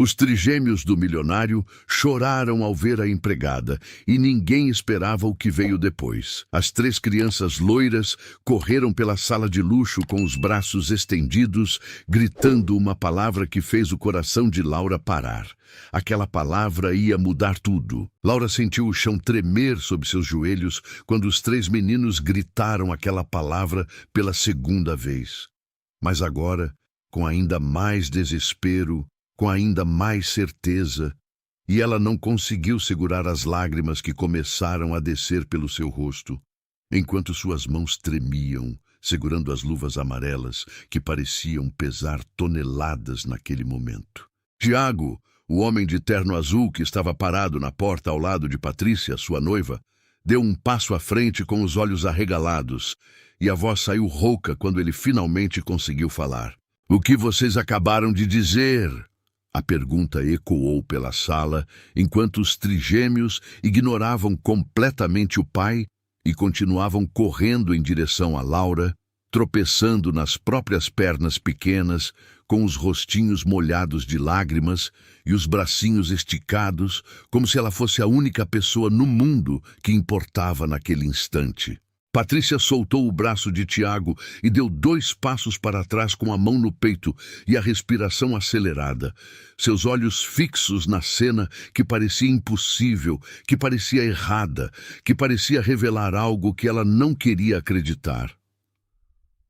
Os trigêmeos do milionário choraram ao ver a empregada, e ninguém esperava o que veio depois. As 3 crianças loiras correram pela sala de luxo com os braços estendidos, gritando uma palavra que fez o coração de Laura parar. Aquela palavra ia mudar tudo. Laura sentiu o chão tremer sob seus joelhos quando os 3 meninos gritaram aquela palavra pela segunda vez. Mas agora, com ainda mais desespero, com ainda mais certeza, e ela não conseguiu segurar as lágrimas que começaram a descer pelo seu rosto, enquanto suas mãos tremiam, segurando as luvas amarelas que pareciam pesar toneladas naquele momento. Tiago, o homem de terno azul que estava parado na porta ao lado de Patrícia, sua noiva, deu um passo à frente com os olhos arregalados, e a voz saiu rouca quando ele finalmente conseguiu falar. "O que vocês acabaram de dizer?" A pergunta ecoou pela sala, enquanto os trigêmeos ignoravam completamente o pai e continuavam correndo em direção a Laura, tropeçando nas próprias pernas pequenas, com os rostinhos molhados de lágrimas e os bracinhos esticados, como se ela fosse a única pessoa no mundo que importava naquele instante. Patrícia soltou o braço de Tiago e deu 2 passos para trás com a mão no peito e a respiração acelerada. Seus olhos fixos na cena que parecia impossível, que parecia errada, que parecia revelar algo que ela não queria acreditar.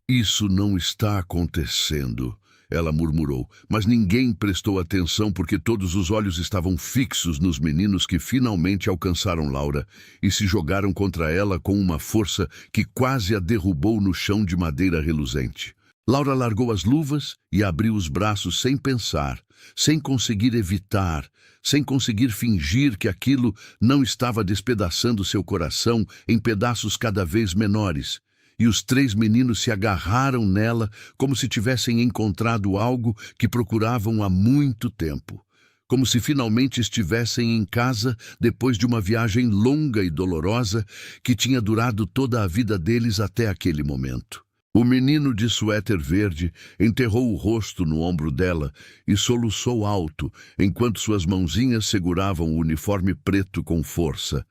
"Isso não está acontecendo", ela murmurou, mas ninguém prestou atenção porque todos os olhos estavam fixos nos meninos que finalmente alcançaram Laura e se jogaram contra ela com uma força que quase a derrubou no chão de madeira reluzente. Laura largou as luvas e abriu os braços sem pensar, sem conseguir evitar, sem conseguir fingir que aquilo não estava despedaçando seu coração em pedaços cada vez menores. E os 3 meninos se agarraram nela como se tivessem encontrado algo que procuravam há muito tempo. Como se finalmente estivessem em casa depois de uma viagem longa e dolorosa que tinha durado toda a vida deles até aquele momento. O menino de suéter verde enterrou o rosto no ombro dela e soluçou alto, enquanto suas mãozinhas seguravam o uniforme preto com força,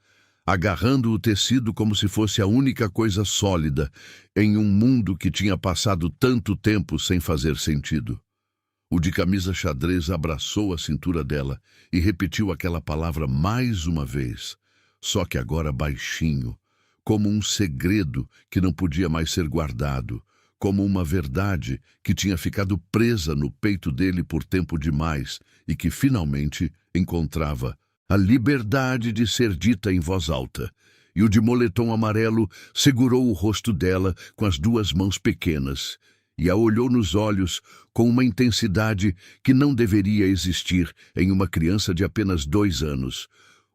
agarrando o tecido como se fosse a única coisa sólida em um mundo que tinha passado tanto tempo sem fazer sentido. O de camisa xadrez abraçou a cintura dela e repetiu aquela palavra mais uma vez, só que agora baixinho, como um segredo que não podia mais ser guardado, como uma verdade que tinha ficado presa no peito dele por tempo demais e que finalmente encontrava a liberdade de ser dita em voz alta, e o de moletom amarelo segurou o rosto dela com as 2 mãos pequenas e a olhou nos olhos com uma intensidade que não deveria existir em uma criança de apenas 2 anos,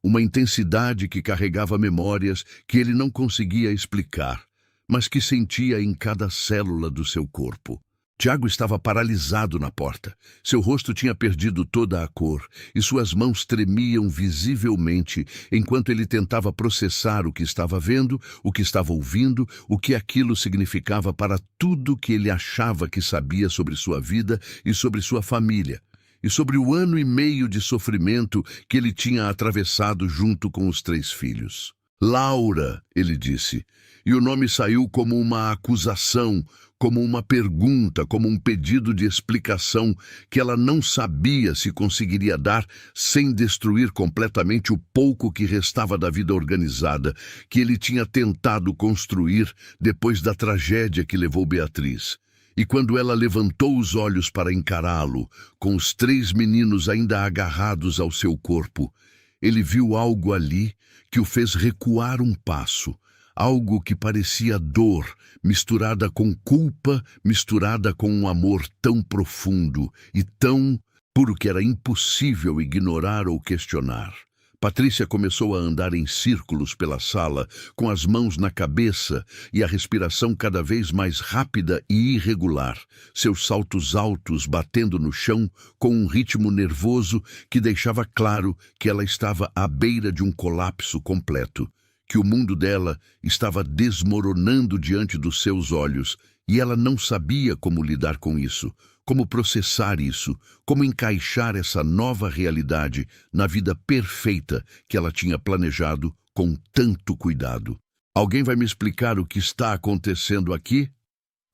uma intensidade que carregava memórias que ele não conseguia explicar, mas que sentia em cada célula do seu corpo. Tiago estava paralisado na porta. Seu rosto tinha perdido toda a cor e suas mãos tremiam visivelmente enquanto ele tentava processar o que estava vendo, o que estava ouvindo, o que aquilo significava para tudo que ele achava que sabia sobre sua vida e sobre sua família, e sobre o 1 ano e meio de sofrimento que ele tinha atravessado junto com os 3 filhos. "Laura", ele disse, e o nome saiu como uma acusação, como uma pergunta, como um pedido de explicação que ela não sabia se conseguiria dar sem destruir completamente o pouco que restava da vida organizada que ele tinha tentado construir depois da tragédia que levou Beatriz. E quando ela levantou os olhos para encará-lo, com os 3 meninos ainda agarrados ao seu corpo, ele viu algo ali que o fez recuar um passo, algo que parecia dor, misturada com culpa, misturada com um amor tão profundo e tão puro que era impossível ignorar ou questionar. Patrícia começou a andar em círculos pela sala, com as mãos na cabeça e a respiração cada vez mais rápida e irregular, seus saltos altos batendo no chão com um ritmo nervoso que deixava claro que ela estava à beira de um colapso completo, que o mundo dela estava desmoronando diante dos seus olhos, e ela não sabia como lidar com isso, como processar isso, como encaixar essa nova realidade na vida perfeita que ela tinha planejado com tanto cuidado. Alguém vai me explicar o que está acontecendo aqui?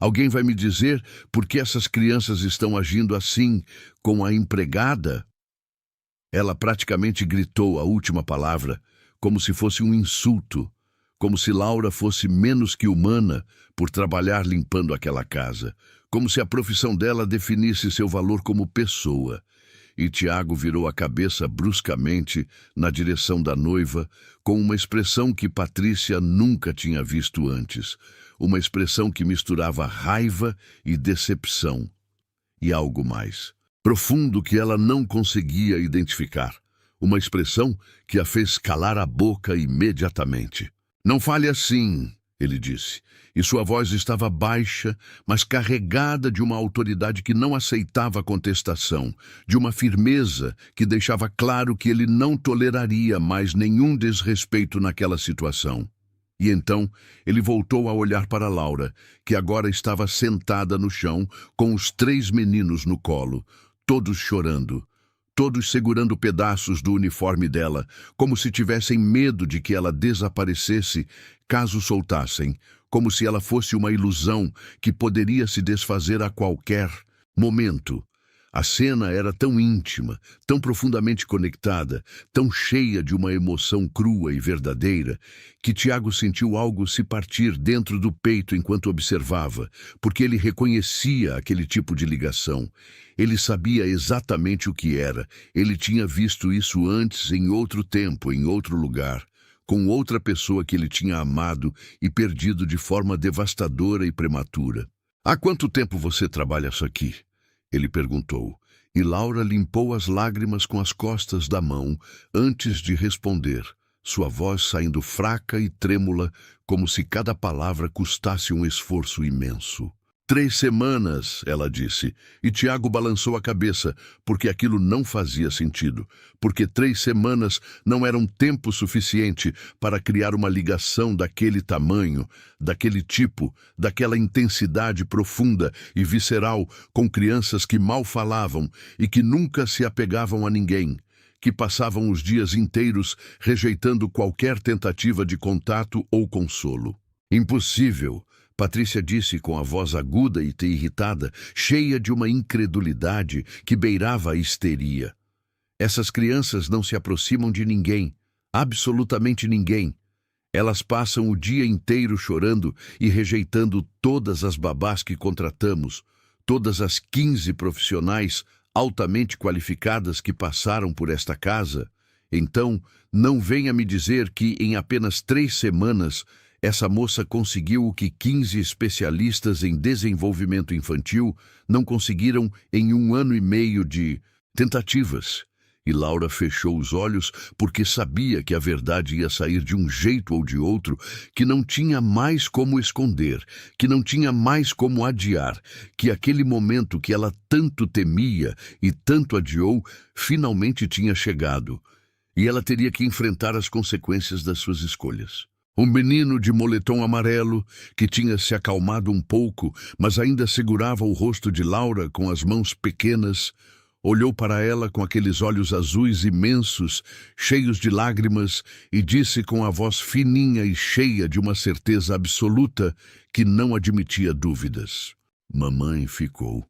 Alguém vai me dizer por que essas crianças estão agindo assim com a empregada? Ela praticamente gritou a última palavra, como se fosse um insulto, como se Laura fosse menos que humana por trabalhar limpando aquela casa, como se a profissão dela definisse seu valor como pessoa. E Tiago virou a cabeça bruscamente na direção da noiva, com uma expressão que Patrícia nunca tinha visto antes, uma expressão que misturava raiva e decepção, e algo mais, profundo que ela não conseguia identificar, uma expressão que a fez calar a boca imediatamente. "Não fale assim", ele disse, e sua voz estava baixa, mas carregada de uma autoridade que não aceitava contestação, de uma firmeza que deixava claro que ele não toleraria mais nenhum desrespeito naquela situação. E então ele voltou a olhar para Laura, que agora estava sentada no chão, com os 3 meninos no colo, todos chorando, todos segurando pedaços do uniforme dela, como se tivessem medo de que ela desaparecesse caso soltassem, como se ela fosse uma ilusão que poderia se desfazer a qualquer momento. A cena era tão íntima, tão profundamente conectada, tão cheia de uma emoção crua e verdadeira, que Tiago sentiu algo se partir dentro do peito enquanto observava, porque ele reconhecia aquele tipo de ligação. Ele sabia exatamente o que era. Ele tinha visto isso antes em outro tempo, em outro lugar, com outra pessoa que ele tinha amado e perdido de forma devastadora e prematura. "Há quanto tempo você trabalha isso aqui?" ele perguntou, e Laura limpou as lágrimas com as costas da mão antes de responder, sua voz saindo fraca e trêmula, como se cada palavra custasse um esforço imenso. 3 semanas, ela disse, e Tiago balançou a cabeça, porque aquilo não fazia sentido, porque 3 semanas não eram tempo suficiente para criar uma ligação daquele tamanho, daquele tipo, daquela intensidade profunda e visceral com crianças que mal falavam e que nunca se apegavam a ninguém, que passavam os dias inteiros rejeitando qualquer tentativa de contato ou consolo. "Impossível", Patrícia disse com a voz aguda e irritada, cheia de uma incredulidade que beirava a histeria. "Essas crianças não se aproximam de ninguém, absolutamente ninguém. Elas passam o dia inteiro chorando e rejeitando todas as babás que contratamos, todas as 15 profissionais altamente qualificadas que passaram por esta casa. Então, não venha me dizer que em apenas 3 semanas essa moça conseguiu o que 15 especialistas em desenvolvimento infantil não conseguiram em 1 ano e meio de tentativas." E Laura fechou os olhos porque sabia que a verdade ia sair de um jeito ou de outro, que não tinha mais como esconder, que não tinha mais como adiar, que aquele momento que ela tanto temia e tanto adiou finalmente tinha chegado, e ela teria que enfrentar as consequências das suas escolhas. Um menino de moletom amarelo, que tinha se acalmado um pouco, mas ainda segurava o rosto de Laura com as mãos pequenas, olhou para ela com aqueles olhos azuis imensos, cheios de lágrimas, e disse com a voz fininha e cheia de uma certeza absoluta que não admitia dúvidas: "Mamãe ficou."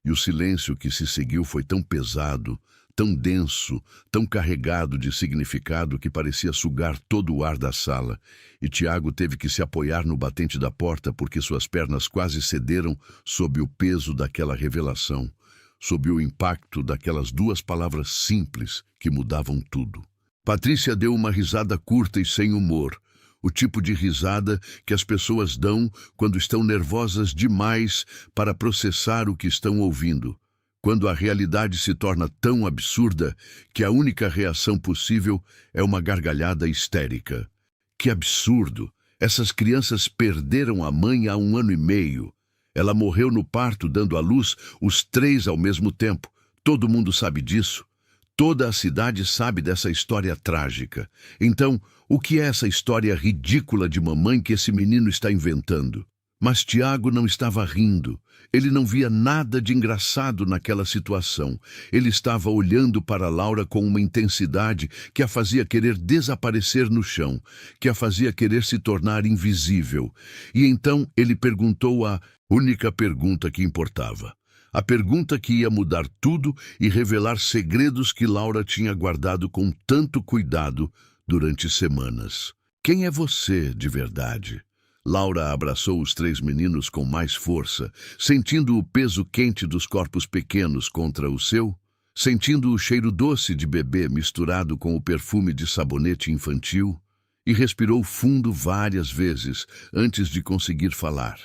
E o silêncio que se seguiu foi tão pesado, tão denso, tão carregado de significado que parecia sugar todo o ar da sala, e Tiago teve que se apoiar no batente da porta porque suas pernas quase cederam sob o peso daquela revelação, sob o impacto daquelas 2 palavras simples que mudavam tudo. Patrícia deu uma risada curta e sem humor, o tipo de risada que as pessoas dão quando estão nervosas demais para processar o que estão ouvindo, quando a realidade se torna tão absurda que a única reação possível é uma gargalhada histérica. Que absurdo! Essas crianças perderam a mãe há 1 ano e meio. Ela morreu no parto dando à luz os 3 ao mesmo tempo. Todo mundo sabe disso. Toda a cidade sabe dessa história trágica. Então, o que é essa história ridícula de mamãe que esse menino está inventando? Mas Tiago não estava rindo. Ele não via nada de engraçado naquela situação. Ele estava olhando para Laura com uma intensidade que a fazia querer desaparecer no chão, que a fazia querer se tornar invisível. E então ele perguntou a única pergunta que importava. A pergunta que ia mudar tudo e revelar segredos que Laura tinha guardado com tanto cuidado durante semanas. Quem é você de verdade? Laura abraçou os 3 meninos com mais força, sentindo o peso quente dos corpos pequenos contra o seu, sentindo o cheiro doce de bebê misturado com o perfume de sabonete infantil, e respirou fundo várias vezes antes de conseguir falar,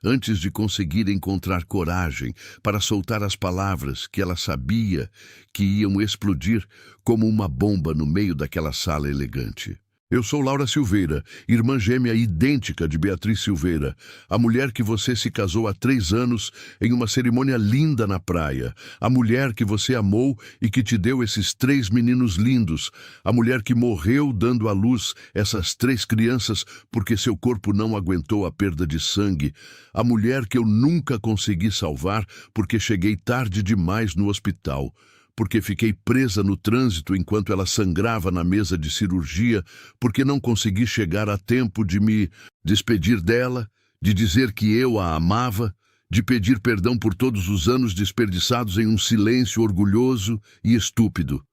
antes de conseguir encontrar coragem para soltar as palavras que ela sabia que iam explodir como uma bomba no meio daquela sala elegante. Eu sou Laura Silveira, irmã gêmea idêntica de Beatriz Silveira, a mulher que você se casou há 3 anos em uma cerimônia linda na praia, a mulher que você amou e que te deu esses 3 meninos lindos, a mulher que morreu dando à luz essas 3 crianças porque seu corpo não aguentou a perda de sangue, a mulher que eu nunca consegui salvar porque cheguei tarde demais no hospital, porque fiquei presa no trânsito enquanto ela sangrava na mesa de cirurgia, porque não consegui chegar a tempo de me despedir dela, de dizer que eu a amava, de pedir perdão por todos os anos desperdiçados em um silêncio orgulhoso e estúpido.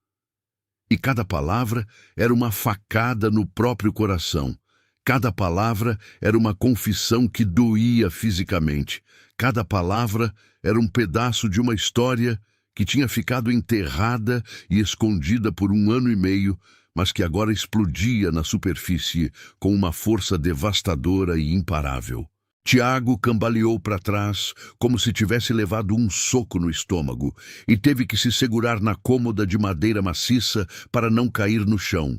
E cada palavra era uma facada no próprio coração. Cada palavra era uma confissão que doía fisicamente. Cada palavra era um pedaço de uma história que tinha ficado enterrada e escondida por 1 ano e meio, mas que agora explodia na superfície com uma força devastadora e imparável. Tiago cambaleou para trás, como se tivesse levado um soco no estômago, e teve que se segurar na cômoda de madeira maciça para não cair no chão.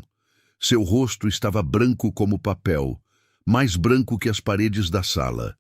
Seu rosto estava branco como papel, mais branco que as paredes da sala,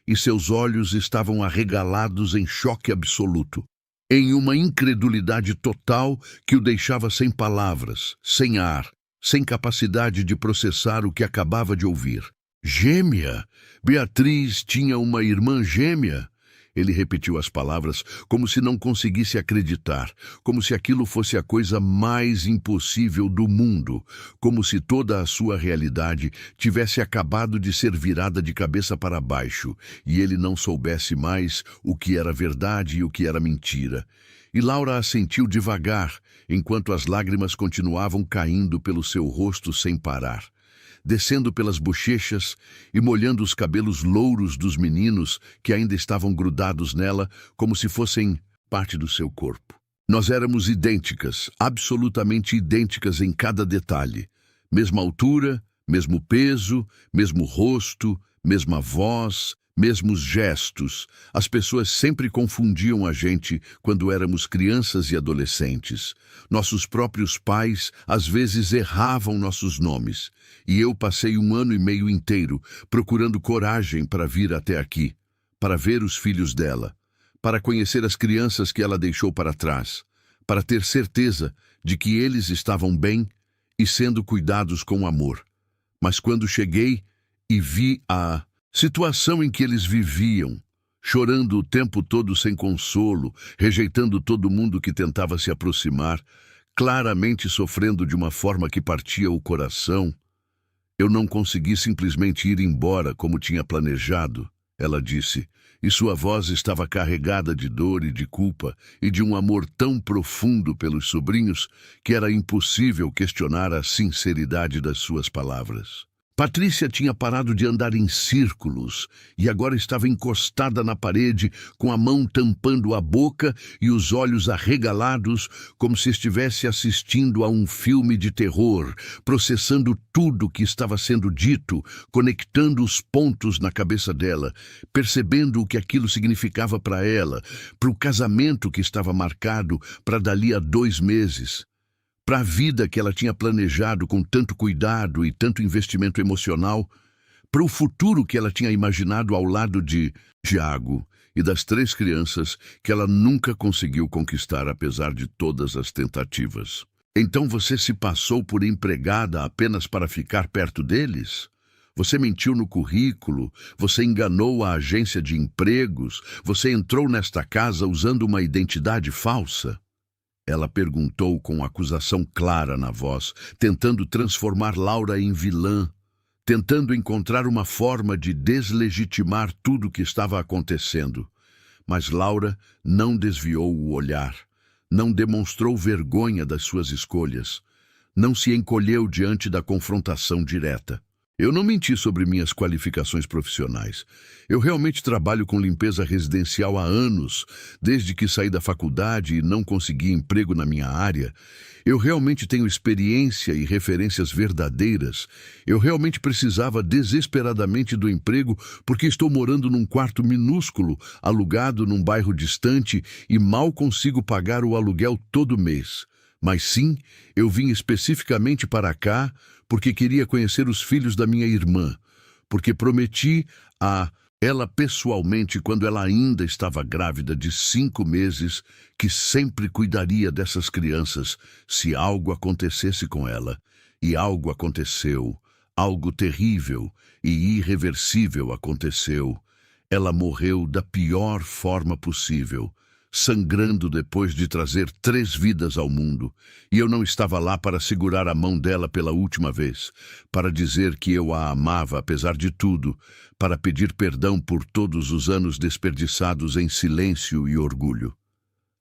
e seus olhos estavam arregalados em choque absoluto, em uma incredulidade total que o deixava sem palavras, sem ar, sem capacidade de processar o que acabava de ouvir. Gêmea? Beatriz tinha uma irmã gêmea? Ele repetiu as palavras como se não conseguisse acreditar, como se aquilo fosse a coisa mais impossível do mundo, como se toda a sua realidade tivesse acabado de ser virada de cabeça para baixo e ele não soubesse mais o que era verdade e o que era mentira. E Laura assentiu devagar, enquanto as lágrimas continuavam caindo pelo seu rosto sem parar, descendo pelas bochechas e molhando os cabelos louros dos meninos que ainda estavam grudados nela como se fossem parte do seu corpo. Nós éramos idênticas, absolutamente idênticas em cada detalhe. Mesma altura, mesmo peso, mesmo rosto, mesma voz, mesmos gestos. As pessoas sempre confundiam a gente quando éramos crianças e adolescentes. Nossos próprios pais às vezes erravam nossos nomes. E eu passei 1 ano e meio inteiro procurando coragem para vir até aqui, para ver os filhos dela, para conhecer as crianças que ela deixou para trás, para ter certeza de que eles estavam bem e sendo cuidados com amor. Mas quando cheguei e vi a situação em que eles viviam, chorando o tempo todo sem consolo, rejeitando todo mundo que tentava se aproximar, claramente sofrendo de uma forma que partia o coração, eu não consegui simplesmente ir embora como tinha planejado, ela disse, e sua voz estava carregada de dor e de culpa e de um amor tão profundo pelos sobrinhos que era impossível questionar a sinceridade das suas palavras. Patrícia tinha parado de andar em círculos e agora estava encostada na parede, com a mão tampando a boca e os olhos arregalados, como se estivesse assistindo a um filme de terror, processando tudo que estava sendo dito, conectando os pontos na cabeça dela, percebendo o que aquilo significava para ela, para o casamento que estava marcado para dali a 2 meses. Para a vida que ela tinha planejado com tanto cuidado e tanto investimento emocional, para o futuro que ela tinha imaginado ao lado de Tiago e das 3 crianças que ela nunca conseguiu conquistar apesar de todas as tentativas. Então você se passou por empregada apenas para ficar perto deles? Você mentiu no currículo, você enganou a agência de empregos, você entrou nesta casa usando uma identidade falsa. Ela perguntou com acusação clara na voz, tentando transformar Laura em vilã, tentando encontrar uma forma de deslegitimar tudo o que estava acontecendo. Mas Laura não desviou o olhar, não demonstrou vergonha das suas escolhas, não se encolheu diante da confrontação direta. Eu não menti sobre minhas qualificações profissionais. Eu realmente trabalho com limpeza residencial há anos, desde que saí da faculdade e não consegui emprego na minha área. Eu realmente tenho experiência e referências verdadeiras. Eu realmente precisava desesperadamente do emprego porque estou morando num quarto minúsculo, alugado num bairro distante e mal consigo pagar o aluguel todo mês. Mas sim, eu vim especificamente para cá porque queria conhecer os filhos da minha irmã, porque prometi a ela pessoalmente, quando ela ainda estava grávida de 5 meses, que sempre cuidaria dessas crianças se algo acontecesse com ela. E algo aconteceu, algo terrível e irreversível aconteceu. Ela morreu da pior forma possível, sangrando depois de trazer 3 vidas ao mundo, e eu não estava lá para segurar a mão dela pela última vez, para dizer que eu a amava apesar de tudo, para pedir perdão por todos os anos desperdiçados em silêncio e orgulho.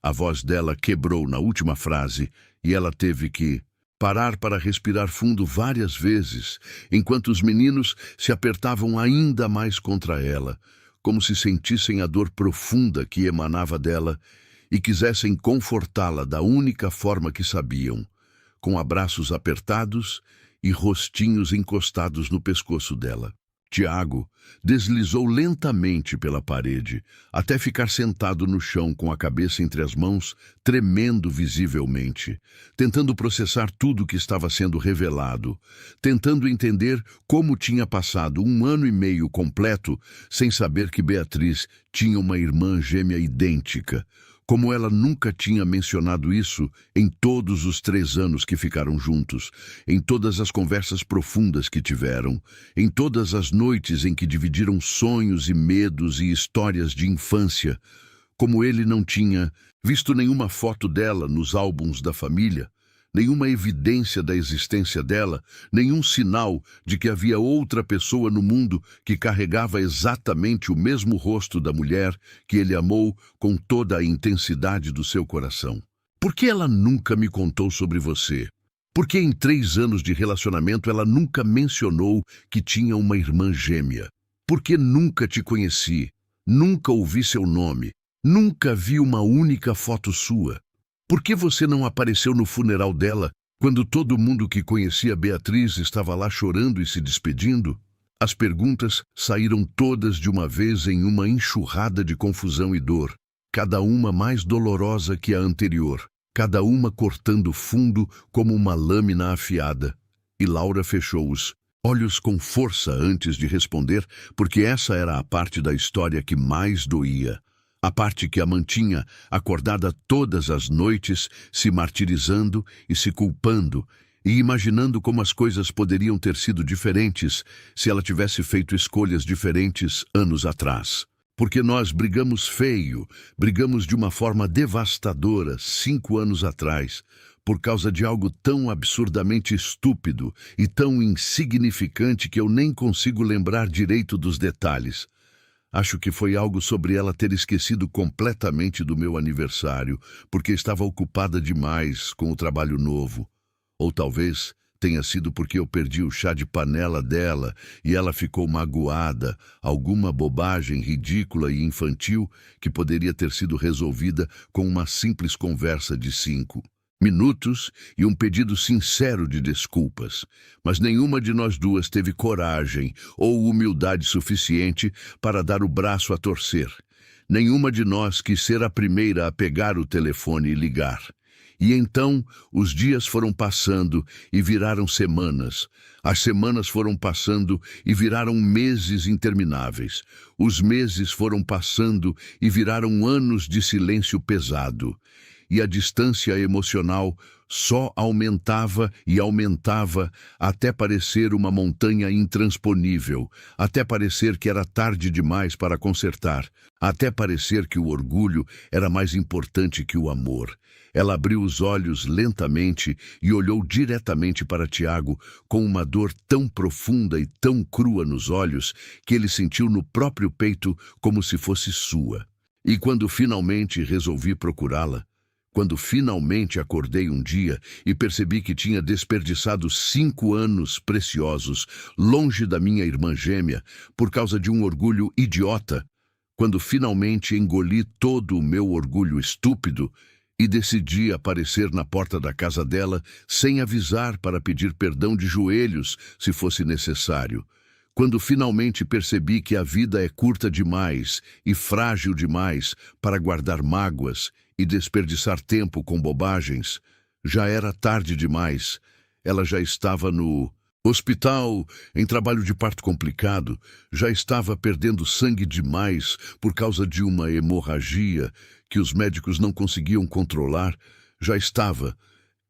A voz dela quebrou na última frase e ela teve que parar para respirar fundo várias vezes, enquanto os meninos se apertavam ainda mais contra ela, como se sentissem a dor profunda que emanava dela e quisessem confortá-la da única forma que sabiam, com abraços apertados e rostinhos encostados no pescoço dela. Tiago deslizou lentamente pela parede, até ficar sentado no chão com a cabeça entre as mãos, tremendo visivelmente, tentando processar tudo o que estava sendo revelado, tentando entender como tinha passado 1 ano e meio completo sem saber que Beatriz tinha uma irmã gêmea idêntica, como ela nunca tinha mencionado isso em todos os 3 anos que ficaram juntos, em todas as conversas profundas que tiveram, em todas as noites em que dividiram sonhos e medos e histórias de infância, como ele não tinha visto nenhuma foto dela nos álbuns da família, nenhuma evidência da existência dela, nenhum sinal de que havia outra pessoa no mundo que carregava exatamente o mesmo rosto da mulher que ele amou com toda a intensidade do seu coração. Por que ela nunca me contou sobre você? Por que em 3 anos de relacionamento ela nunca mencionou que tinha uma irmã gêmea? Por que nunca te conheci? Nunca ouvi seu nome? Nunca vi uma única foto sua? Por que você não apareceu no funeral dela, quando todo mundo que conhecia Beatriz estava lá chorando e se despedindo? As perguntas saíram todas de uma vez em uma enxurrada de confusão e dor, cada uma mais dolorosa que a anterior, cada uma cortando fundo como uma lâmina afiada. E Laura fechou os olhos com força antes de responder, porque essa era a parte da história que mais doía. A parte que a mantinha acordada todas as noites, se martirizando e se culpando, e imaginando como as coisas poderiam ter sido diferentes se ela tivesse feito escolhas diferentes anos atrás. Porque nós brigamos feio, brigamos de uma forma devastadora 5 anos atrás, por causa de algo tão absurdamente estúpido e tão insignificante que eu nem consigo lembrar direito dos detalhes. Acho que foi algo sobre ela ter esquecido completamente do meu aniversário, porque estava ocupada demais com o trabalho novo. Ou talvez tenha sido porque eu perdi o chá de panela dela e ela ficou magoada, alguma bobagem ridícula e infantil que poderia ter sido resolvida com uma simples conversa de 5 minutos e um pedido sincero de desculpas, mas nenhuma de nós duas teve coragem ou humildade suficiente para dar o braço a torcer. Nenhuma de nós quis ser a primeira a pegar o telefone e ligar. E então os dias foram passando e viraram semanas. As semanas foram passando e viraram meses intermináveis. Os meses foram passando e viraram anos de silêncio pesado. e a distância emocional só aumentava e aumentava até parecer uma montanha intransponível, até parecer que era tarde demais para consertar, até parecer que o orgulho era mais importante que o amor. Ela abriu os olhos lentamente e olhou diretamente para Tiago com uma dor tão profunda e tão crua nos olhos que ele sentiu no próprio peito como se fosse sua. E quando finalmente resolvi procurá-la, quando finalmente acordei um dia e percebi que tinha desperdiçado 5 anos preciosos longe da minha irmã gêmea por causa de um orgulho idiota, quando finalmente engoli todo o meu orgulho estúpido e decidi aparecer na porta da casa dela sem avisar para pedir perdão de joelhos se fosse necessário, quando finalmente percebi que a vida é curta demais e frágil demais para guardar mágoas e desperdiçar tempo com bobagens, já era tarde demais. Ela já estava no hospital, em trabalho de parto complicado, já estava perdendo sangue demais por causa de uma hemorragia que os médicos não conseguiam controlar. Já estava.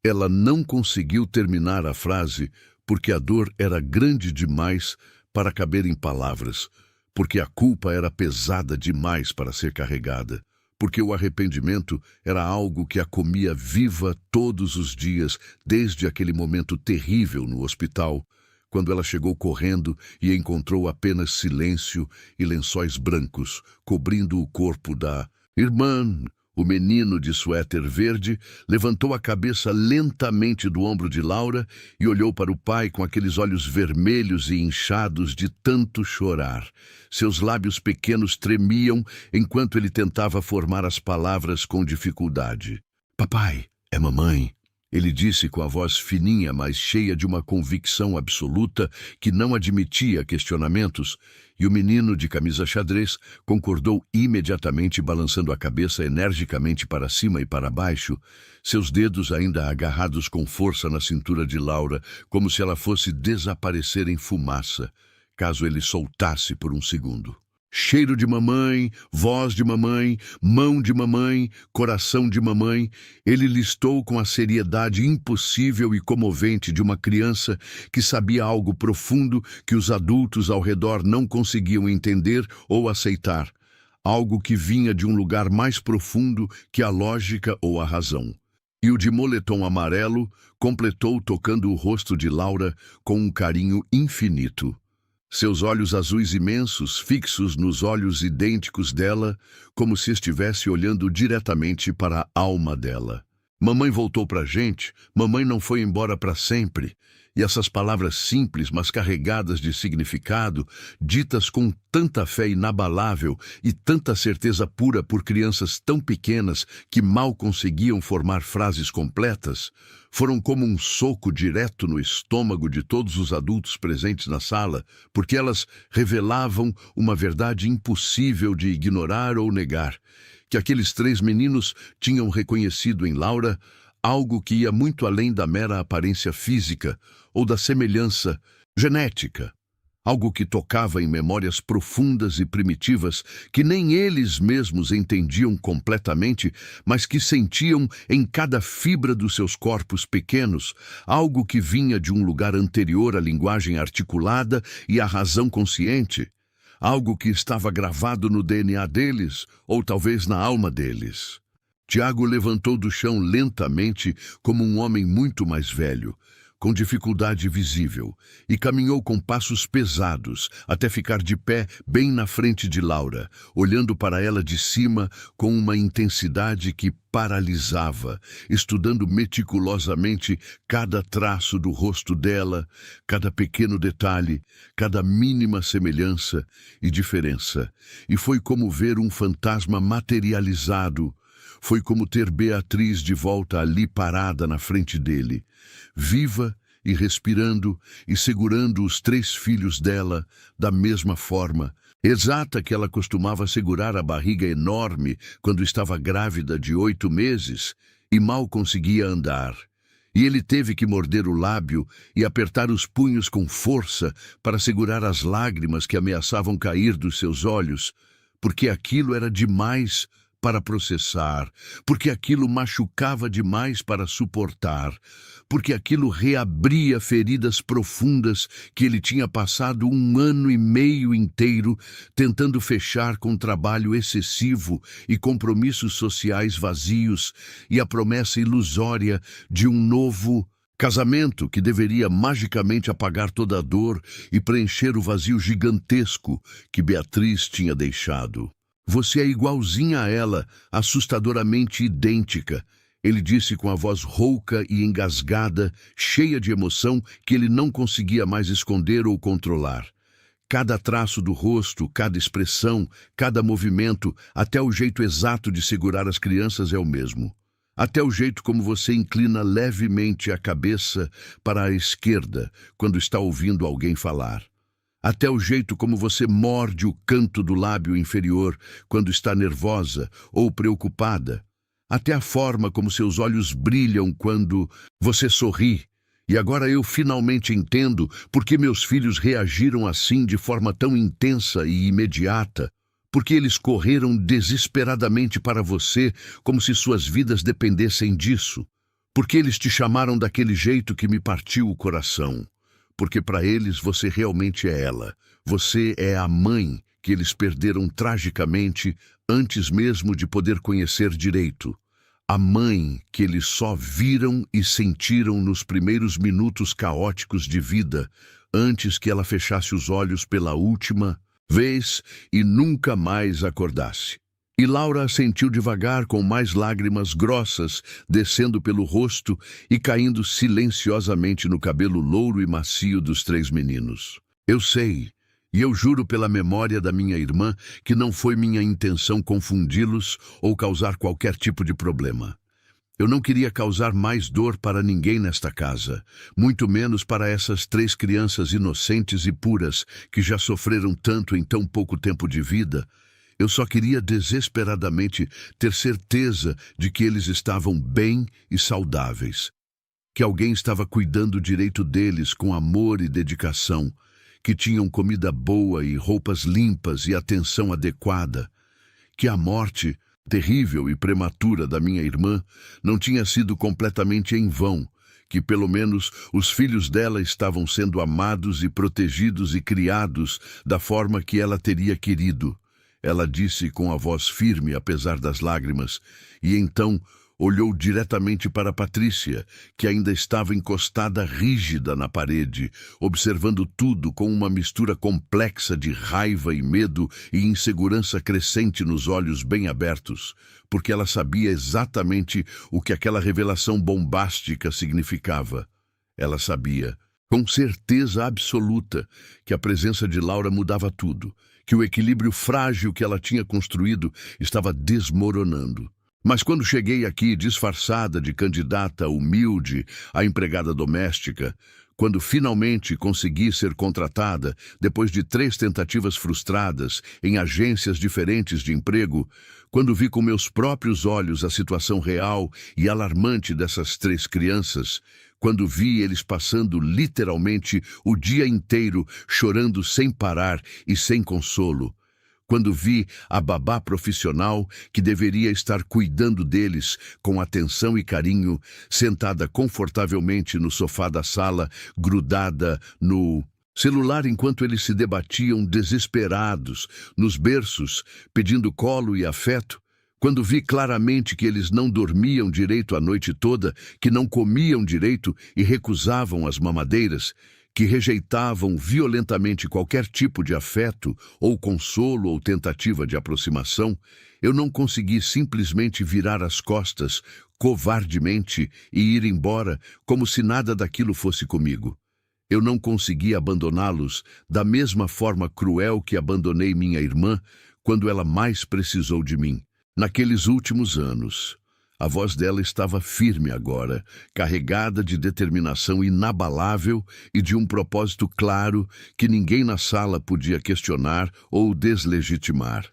Ela não conseguiu terminar a frase porque a dor era grande demais para caber em palavras, porque a culpa era pesada demais para ser carregada, porque o arrependimento era algo que a comia viva todos os dias, desde aquele momento terrível no hospital, quando ela chegou correndo e encontrou apenas silêncio e lençóis brancos cobrindo o corpo da irmã. O menino de suéter verde levantou a cabeça lentamente do ombro de Laura e olhou para o pai com aqueles olhos vermelhos e inchados de tanto chorar. Seus lábios pequenos tremiam enquanto ele tentava formar as palavras com dificuldade. "Papai, é mamãe", ele disse com a voz fininha, mas cheia de uma convicção absoluta que não admitia questionamentos, e o menino de camisa xadrez concordou imediatamente, balançando a cabeça energicamente para cima e para baixo, seus dedos ainda agarrados com força na cintura de Laura, como se ela fosse desaparecer em fumaça, caso ele soltasse por um segundo. Cheiro de mamãe, voz de mamãe, mão de mamãe, coração de mamãe, ele listou com a seriedade impossível e comovente de uma criança que sabia algo profundo que os adultos ao redor não conseguiam entender ou aceitar, algo que vinha de um lugar mais profundo que a lógica ou a razão. E o de moletom amarelo completou tocando o rosto de Laura com um carinho infinito. Seus olhos azuis imensos, fixos nos olhos idênticos dela, como se estivesse olhando diretamente para a alma dela. "Mamãe voltou pra gente, mamãe não foi embora para sempre." E essas palavras simples, mas carregadas de significado, ditas com tanta fé inabalável e tanta certeza pura por crianças tão pequenas que mal conseguiam formar frases completas, foram como um soco direto no estômago de todos os adultos presentes na sala, porque elas revelavam uma verdade impossível de ignorar ou negar, que aqueles 3 meninos tinham reconhecido em Laura algo que ia muito além da mera aparência física ou da semelhança genética, algo que tocava em memórias profundas e primitivas que nem eles mesmos entendiam completamente, mas que sentiam em cada fibra dos seus corpos pequenos, algo que vinha de um lugar anterior à linguagem articulada e à razão consciente, algo que estava gravado no DNA deles, ou talvez na alma deles. Tiago levantou do chão lentamente, como um homem muito mais velho, com dificuldade visível, e caminhou com passos pesados até ficar de pé bem na frente de Laura, olhando para ela de cima com uma intensidade que paralisava, estudando meticulosamente cada traço do rosto dela, cada pequeno detalhe, cada mínima semelhança e diferença. E foi como ver um fantasma materializado. Foi como ter Beatriz de volta ali parada na frente dele, viva e respirando e segurando os 3 filhos dela da mesma forma, exata que ela costumava segurar a barriga enorme quando estava grávida de 8 meses e mal conseguia andar. E ele teve que morder o lábio e apertar os punhos com força para segurar as lágrimas que ameaçavam cair dos seus olhos, porque aquilo era demais para processar, porque aquilo machucava demais para suportar, porque aquilo reabria feridas profundas que ele tinha passado 1 ano e meio inteiro tentando fechar com trabalho excessivo e compromissos sociais vazios e a promessa ilusória de um novo casamento que deveria magicamente apagar toda a dor e preencher o vazio gigantesco que Beatriz tinha deixado. Você é igualzinha a ela, assustadoramente idêntica. Ele disse com a voz rouca e engasgada, cheia de emoção que ele não conseguia mais esconder ou controlar. Cada traço do rosto, cada expressão, cada movimento, até o jeito exato de segurar as crianças é o mesmo. Até o jeito como você inclina levemente a cabeça para a esquerda quando está ouvindo alguém falar. Até o jeito como você morde o canto do lábio inferior quando está nervosa ou preocupada. Até a forma como seus olhos brilham quando você sorri. E agora eu finalmente entendo por que meus filhos reagiram assim de forma tão intensa e imediata. Porque eles correram desesperadamente para você, como se suas vidas dependessem disso. Porque eles te chamaram daquele jeito que me partiu o coração. Porque para eles você realmente é ela. Você é a mãe que eles perderam tragicamente antes mesmo de poder conhecer direito. A mãe que eles só viram e sentiram nos primeiros minutos caóticos de vida, antes que ela fechasse os olhos pela última vez e nunca mais acordasse. E Laura assentiu devagar, com mais lágrimas grossas descendo pelo rosto e caindo silenciosamente no cabelo louro e macio dos 3 meninos. Eu sei, e eu juro pela memória da minha irmã que não foi minha intenção confundi-los ou causar qualquer tipo de problema. Eu não queria causar mais dor para ninguém nesta casa, muito menos para essas 3 crianças inocentes e puras que já sofreram tanto em tão pouco tempo de vida. Eu só queria desesperadamente ter certeza de que eles estavam bem e saudáveis, que alguém estava cuidando direito deles com amor e dedicação, que tinham comida boa e roupas limpas e atenção adequada, que a morte terrível e prematura da minha irmã não tinha sido completamente em vão, que pelo menos os filhos dela estavam sendo amados e protegidos e criados da forma que ela teria querido. Ela disse com a voz firme, apesar das lágrimas, e então olhou diretamente para Patrícia, que ainda estava encostada rígida na parede, observando tudo com uma mistura complexa de raiva e medo e insegurança crescente nos olhos bem abertos, porque ela sabia exatamente o que aquela revelação bombástica significava. Ela sabia, com certeza absoluta, que a presença de Laura mudava tudo, que o equilíbrio frágil que ela tinha construído estava desmoronando. Mas quando cheguei aqui disfarçada de candidata humilde à empregada doméstica, quando finalmente consegui ser contratada, depois de 3 tentativas frustradas em agências diferentes de emprego, quando vi com meus próprios olhos a situação real e alarmante dessas 3 crianças, quando vi eles passando literalmente o dia inteiro chorando sem parar e sem consolo, quando vi a babá profissional que deveria estar cuidando deles com atenção e carinho, sentada confortavelmente no sofá da sala, grudada no celular enquanto eles se debatiam desesperados nos berços, pedindo colo e afeto, quando vi claramente que eles não dormiam direito a noite toda, que não comiam direito e recusavam as mamadeiras, que rejeitavam violentamente qualquer tipo de afeto, ou consolo, ou tentativa de aproximação, eu não consegui simplesmente virar as costas, covardemente, e ir embora, como se nada daquilo fosse comigo. Eu não consegui abandoná-los da mesma forma cruel que abandonei minha irmã quando ela mais precisou de mim. Naqueles últimos anos, a voz dela estava firme agora, carregada de determinação inabalável e de um propósito claro que ninguém na sala podia questionar ou deslegitimar.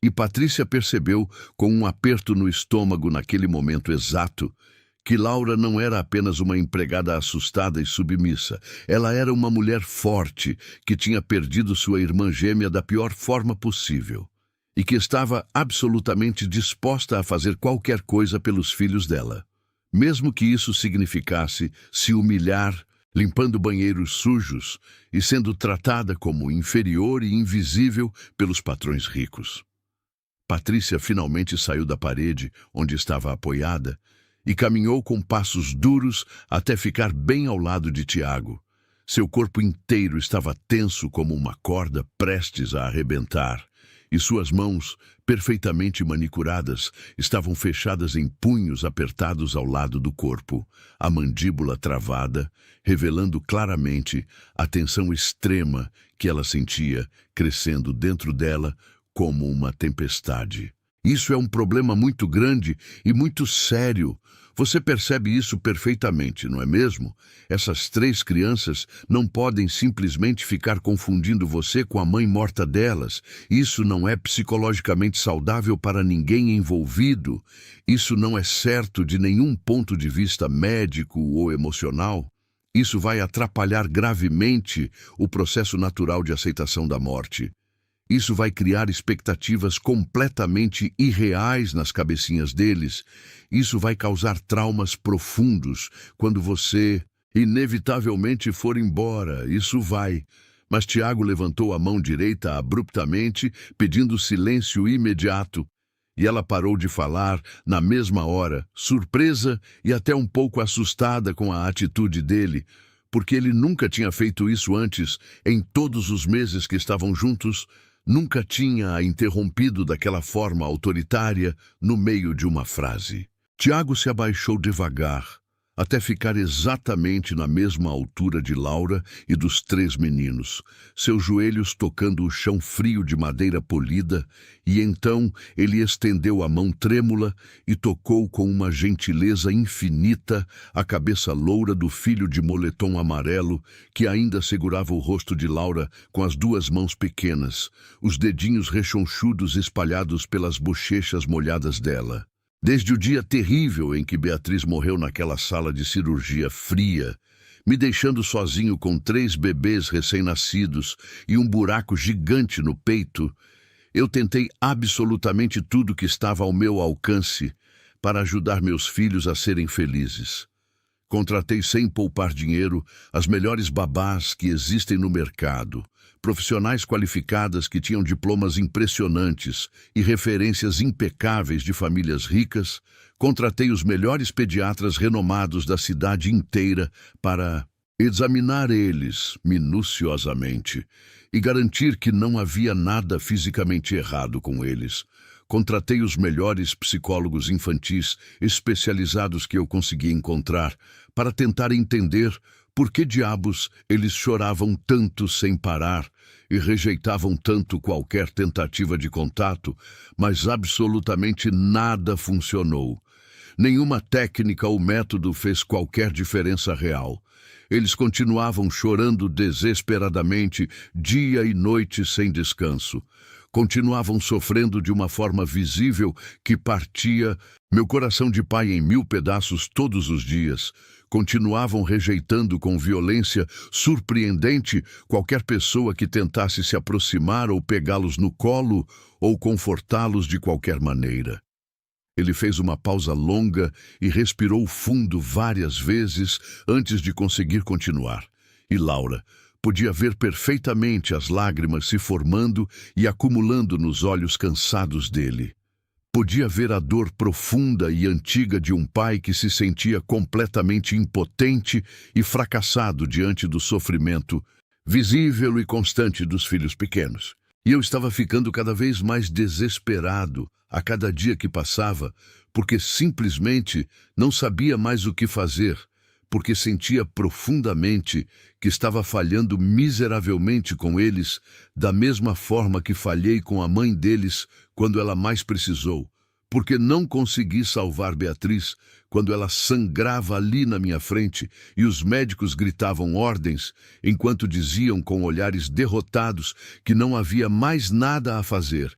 E Patrícia percebeu, com um aperto no estômago naquele momento exato, que Laura não era apenas uma empregada assustada e submissa. Ela era uma mulher forte que tinha perdido sua irmã gêmea da pior forma possível. e que estava absolutamente disposta a fazer qualquer coisa pelos filhos dela, mesmo que isso significasse se humilhar, limpando banheiros sujos e sendo tratada como inferior e invisível pelos patrões ricos. Patrícia finalmente saiu da parede onde estava apoiada e caminhou com passos duros até ficar bem ao lado de Tiago. Seu corpo inteiro estava tenso como uma corda prestes a arrebentar, e suas mãos, perfeitamente manicuradas, estavam fechadas em punhos apertados ao lado do corpo, a mandíbula travada, revelando claramente a tensão extrema que ela sentia crescendo dentro dela como uma tempestade. Isso é um problema muito grande e muito sério. Você percebe isso perfeitamente, não é mesmo? Essas 3 crianças não podem simplesmente ficar confundindo você com a mãe morta delas. Isso não é psicologicamente saudável para ninguém envolvido. Isso não é certo de nenhum ponto de vista médico ou emocional. Isso vai atrapalhar gravemente o processo natural de aceitação da morte. Isso vai criar expectativas completamente irreais nas cabecinhas deles. Isso vai causar traumas profundos quando você, inevitavelmente, for embora. Isso vai. Mas Tiago levantou a mão direita abruptamente, pedindo silêncio imediato. E ela parou de falar na mesma hora, surpresa e até um pouco assustada com a atitude dele, porque ele nunca tinha feito isso antes, em todos os meses que estavam juntos. Nunca tinha a interrompido daquela forma autoritária no meio de uma frase. Tiago se abaixou devagar, até ficar exatamente na mesma altura de Laura e dos 3 meninos, seus joelhos tocando o chão frio de madeira polida, e então ele estendeu a mão trêmula e tocou com uma gentileza infinita a cabeça loura do filho de moletom amarelo, que ainda segurava o rosto de Laura com as 2 mãos pequenas, os dedinhos rechonchudos espalhados pelas bochechas molhadas dela. Desde o dia terrível em que Beatriz morreu naquela sala de cirurgia fria, me deixando sozinho com 3 bebês recém-nascidos e um buraco gigante no peito, eu tentei absolutamente tudo que estava ao meu alcance para ajudar meus filhos a serem felizes. Contratei sem poupar dinheiro as melhores babás que existem no mercado, profissionais qualificadas que tinham diplomas impressionantes e referências impecáveis de famílias ricas. Contratei os melhores pediatras renomados da cidade inteira para examinar eles minuciosamente e garantir que não havia nada fisicamente errado com eles. Contratei os melhores psicólogos infantis especializados que eu consegui encontrar para tentar entender por que diabos eles choravam tanto sem parar e rejeitavam tanto qualquer tentativa de contato, mas absolutamente nada funcionou. Nenhuma técnica ou método fez qualquer diferença real. Eles continuavam chorando desesperadamente, dia e noite sem descanso. Continuavam sofrendo de uma forma visível que partia meu coração de pai em 1000 pedaços todos os dias. Continuavam rejeitando com violência surpreendente qualquer pessoa que tentasse se aproximar ou pegá-los no colo ou confortá-los de qualquer maneira. Ele fez uma pausa longa e respirou fundo várias vezes antes de conseguir continuar. E Laura podia ver perfeitamente as lágrimas se formando e acumulando nos olhos cansados dele. Podia ver a dor profunda e antiga de um pai que se sentia completamente impotente e fracassado diante do sofrimento visível e constante dos filhos pequenos. E eu estava ficando cada vez mais desesperado a cada dia que passava, porque simplesmente não sabia mais o que fazer, porque sentia profundamente que estava falhando miseravelmente com eles, da mesma forma que falhei com a mãe deles quando ela mais precisou, porque não consegui salvar Beatriz quando ela sangrava ali na minha frente e os médicos gritavam ordens, enquanto diziam com olhares derrotados que não havia mais nada a fazer.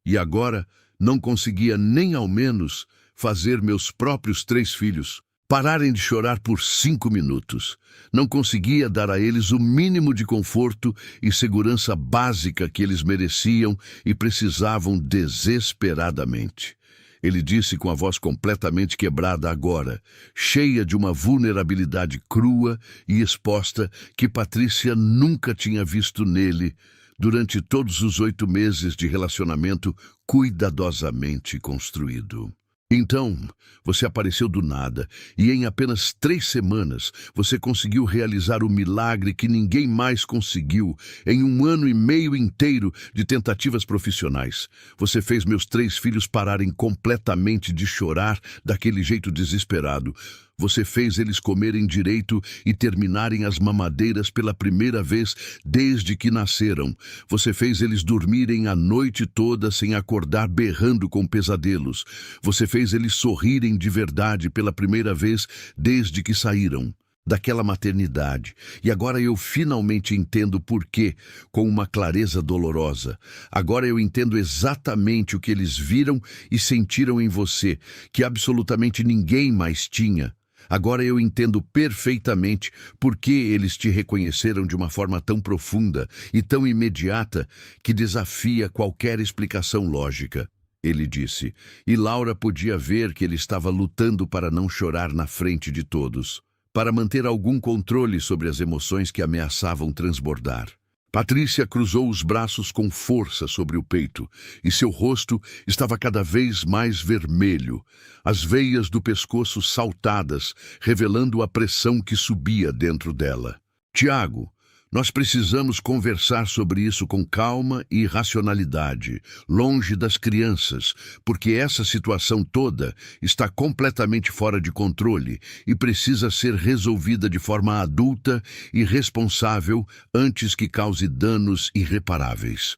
E agora não conseguia nem ao menos fazer meus próprios 3 filhos, Pararem de chorar por 5 minutos. Não conseguia dar a eles o mínimo de conforto e segurança básica que eles mereciam e precisavam desesperadamente. Ele disse com a voz completamente quebrada agora, cheia de uma vulnerabilidade crua e exposta que Patrícia nunca tinha visto nele durante todos os 8 meses de relacionamento cuidadosamente construído. Então, você apareceu do nada e em apenas 3 semanas você conseguiu realizar o milagre que ninguém mais conseguiu em 1 ano e meio inteiro de tentativas profissionais. Você fez meus 3 filhos pararem completamente de chorar daquele jeito desesperado. Você fez eles comerem direito e terminarem as mamadeiras pela primeira vez desde que nasceram. Você fez eles dormirem a noite toda sem acordar berrando com pesadelos. Você fez eles sorrirem de verdade pela primeira vez desde que saíram daquela maternidade. E agora eu finalmente entendo por quê, com uma clareza dolorosa. Agora eu entendo exatamente o que eles viram e sentiram em você, que absolutamente ninguém mais tinha. Agora eu entendo perfeitamente por que eles te reconheceram de uma forma tão profunda e tão imediata que desafia qualquer explicação lógica, ele disse. E Laura podia ver que ele estava lutando para não chorar na frente de todos, para manter algum controle sobre as emoções que ameaçavam transbordar. Patrícia cruzou os braços com força sobre o peito e seu rosto estava cada vez mais vermelho, as veias do pescoço saltadas, revelando a pressão que subia dentro dela. Tiago, nós precisamos conversar sobre isso com calma e racionalidade, longe das crianças, porque essa situação toda está completamente fora de controle e precisa ser resolvida de forma adulta e responsável antes que cause danos irreparáveis.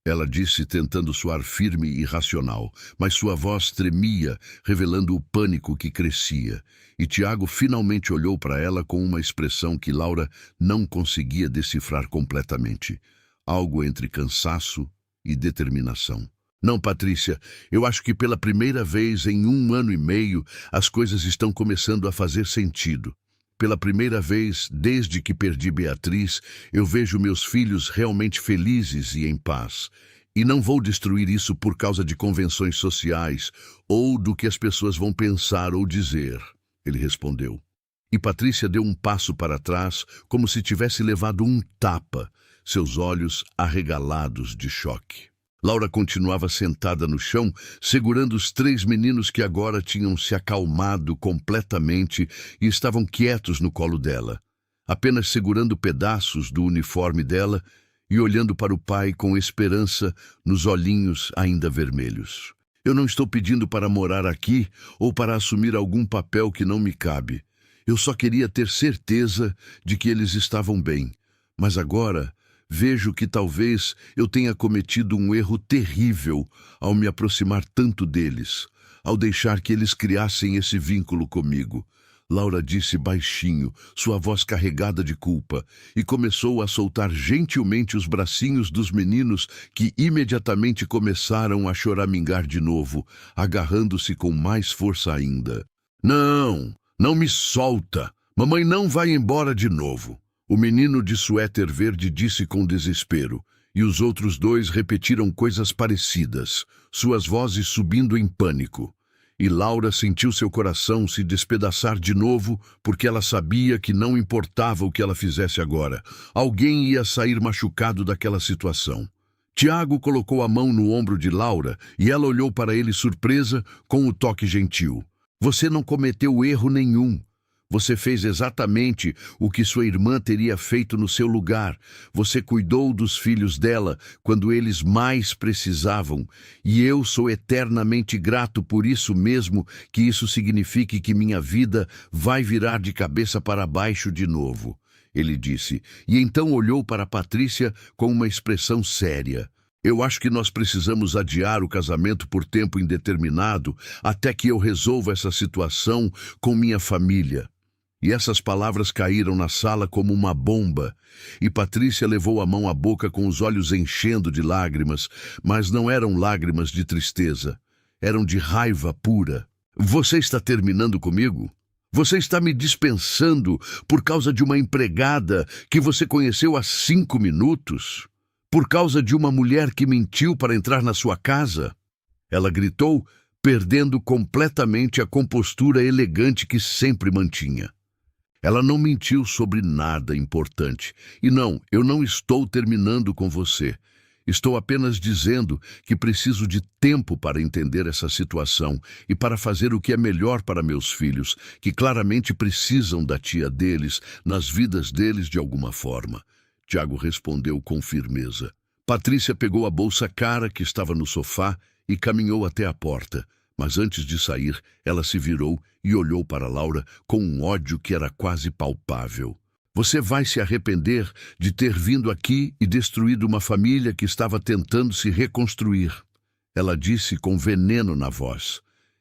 Ela disse tentando soar firme e racional, mas sua voz tremia, revelando o pânico que crescia. E Tiago finalmente olhou para ela com uma expressão que Laura não conseguia decifrar completamente. Algo entre cansaço e determinação. Não, Patrícia, eu acho que pela primeira vez em 1 ano e meio as coisas estão começando a fazer sentido. Pela primeira vez, desde que perdi Beatriz, eu vejo meus filhos realmente felizes e em paz. E não vou destruir isso por causa de convenções sociais ou do que as pessoas vão pensar ou dizer, ele respondeu. E Patrícia deu um passo para trás, como se tivesse levado um tapa, seus olhos arregalados de choque. Laura continuava sentada no chão, segurando os 3 meninos que agora tinham se acalmado completamente e estavam quietos no colo dela, apenas segurando pedaços do uniforme dela e olhando para o pai com esperança nos olhinhos ainda vermelhos. Eu não estou pedindo para morar aqui ou para assumir algum papel que não me cabe. Eu só queria ter certeza de que eles estavam bem. Mas agora vejo que talvez eu tenha cometido um erro terrível ao me aproximar tanto deles, ao deixar que eles criassem esse vínculo comigo. Laura disse baixinho, sua voz carregada de culpa, e começou a soltar gentilmente os bracinhos dos meninos que imediatamente começaram a choramingar de novo, agarrando-se com mais força ainda. Não, não me solta! Mamãe não vai embora de novo! O menino de suéter verde disse com desespero, e os outros 2 repetiram coisas parecidas, suas vozes subindo em pânico. E Laura sentiu seu coração se despedaçar de novo, porque ela sabia que não importava o que ela fizesse agora. Alguém ia sair machucado daquela situação. Tiago colocou a mão no ombro de Laura e ela olhou para ele surpresa com o toque gentil. Você não cometeu erro nenhum. Você fez exatamente o que sua irmã teria feito no seu lugar. Você cuidou dos filhos dela quando eles mais precisavam. E eu sou eternamente grato por isso, mesmo que isso signifique que minha vida vai virar de cabeça para baixo de novo, ele disse. E então olhou para Patrícia com uma expressão séria. Eu acho que nós precisamos adiar o casamento por tempo indeterminado até que eu resolva essa situação com minha família. E essas palavras caíram na sala como uma bomba, e Patrícia levou a mão à boca com os olhos enchendo de lágrimas, mas não eram lágrimas de tristeza, eram de raiva pura. Você está terminando comigo? Você está me dispensando por causa de uma empregada que você conheceu há 5 minutos? Por causa de uma mulher que mentiu para entrar na sua casa? Ela gritou, perdendo completamente a compostura elegante que sempre mantinha. Ela não mentiu sobre nada importante. E não, eu não estou terminando com você. Estou apenas dizendo que preciso de tempo para entender essa situação e para fazer o que é melhor para meus filhos, que claramente precisam da tia deles, nas vidas deles de alguma forma. Tiago respondeu com firmeza. Patrícia pegou a bolsa cara que estava no sofá e caminhou até a porta. Mas antes de sair, ela se virou e olhou para Laura com um ódio que era quase palpável. Você vai se arrepender de ter vindo aqui e destruído uma família que estava tentando se reconstruir. Ela disse com veneno na voz.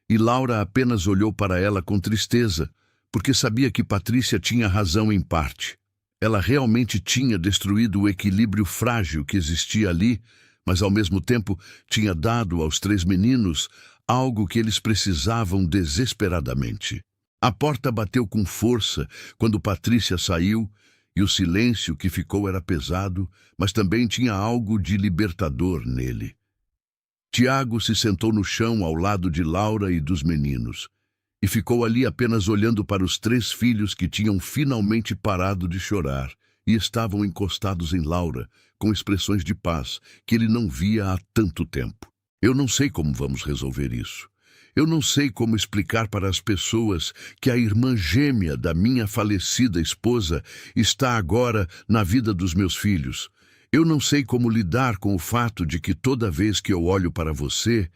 E Laura apenas olhou para ela com tristeza, porque sabia que Patrícia tinha razão em parte. Ela realmente tinha destruído o equilíbrio frágil que existia ali, mas ao mesmo tempo tinha dado aos 3 meninos algo que eles precisavam desesperadamente. A porta bateu com força quando Patrícia saiu, e o silêncio que ficou era pesado, mas também tinha algo de libertador nele. Tiago se sentou no chão ao lado de Laura e dos meninos, e ficou ali apenas olhando para os 3 filhos que tinham finalmente parado de chorar e estavam encostados em Laura, com expressões de paz que ele não via há tanto tempo. Eu não sei como vamos resolver isso. Eu não sei como explicar para as pessoas que a irmã gêmea da minha falecida esposa está agora na vida dos meus filhos. Eu não sei como lidar com o fato de que toda vez que eu olho para você,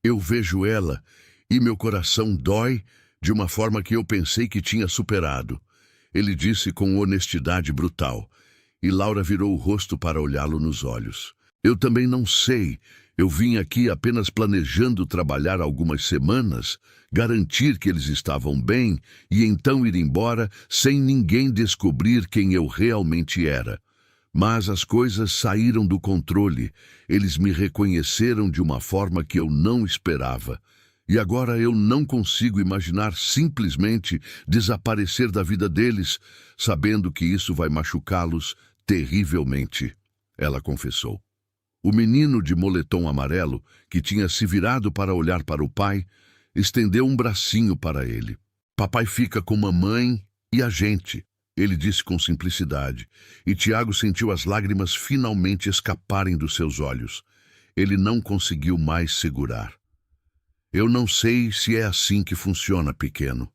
eu vejo ela e meu coração dói de uma forma que eu pensei que tinha superado. Ele disse com honestidade brutal, e Laura virou o rosto para olhá-lo nos olhos. Eu também não sei. Eu vim aqui apenas planejando trabalhar algumas semanas, garantir que eles estavam bem e então ir embora sem ninguém descobrir quem eu realmente era. Mas as coisas saíram do controle. Eles me reconheceram de uma forma que eu não esperava. E agora eu não consigo imaginar simplesmente desaparecer da vida deles, sabendo que isso vai machucá-los terrivelmente, ela confessou. O menino de moletom amarelo, que tinha se virado para olhar para o pai, estendeu um bracinho para ele. Papai fica com mamãe e a gente, ele disse com simplicidade, e Tiago sentiu as lágrimas finalmente escaparem dos seus olhos. Ele não conseguiu mais segurar. Eu não sei se é assim que funciona, pequeno,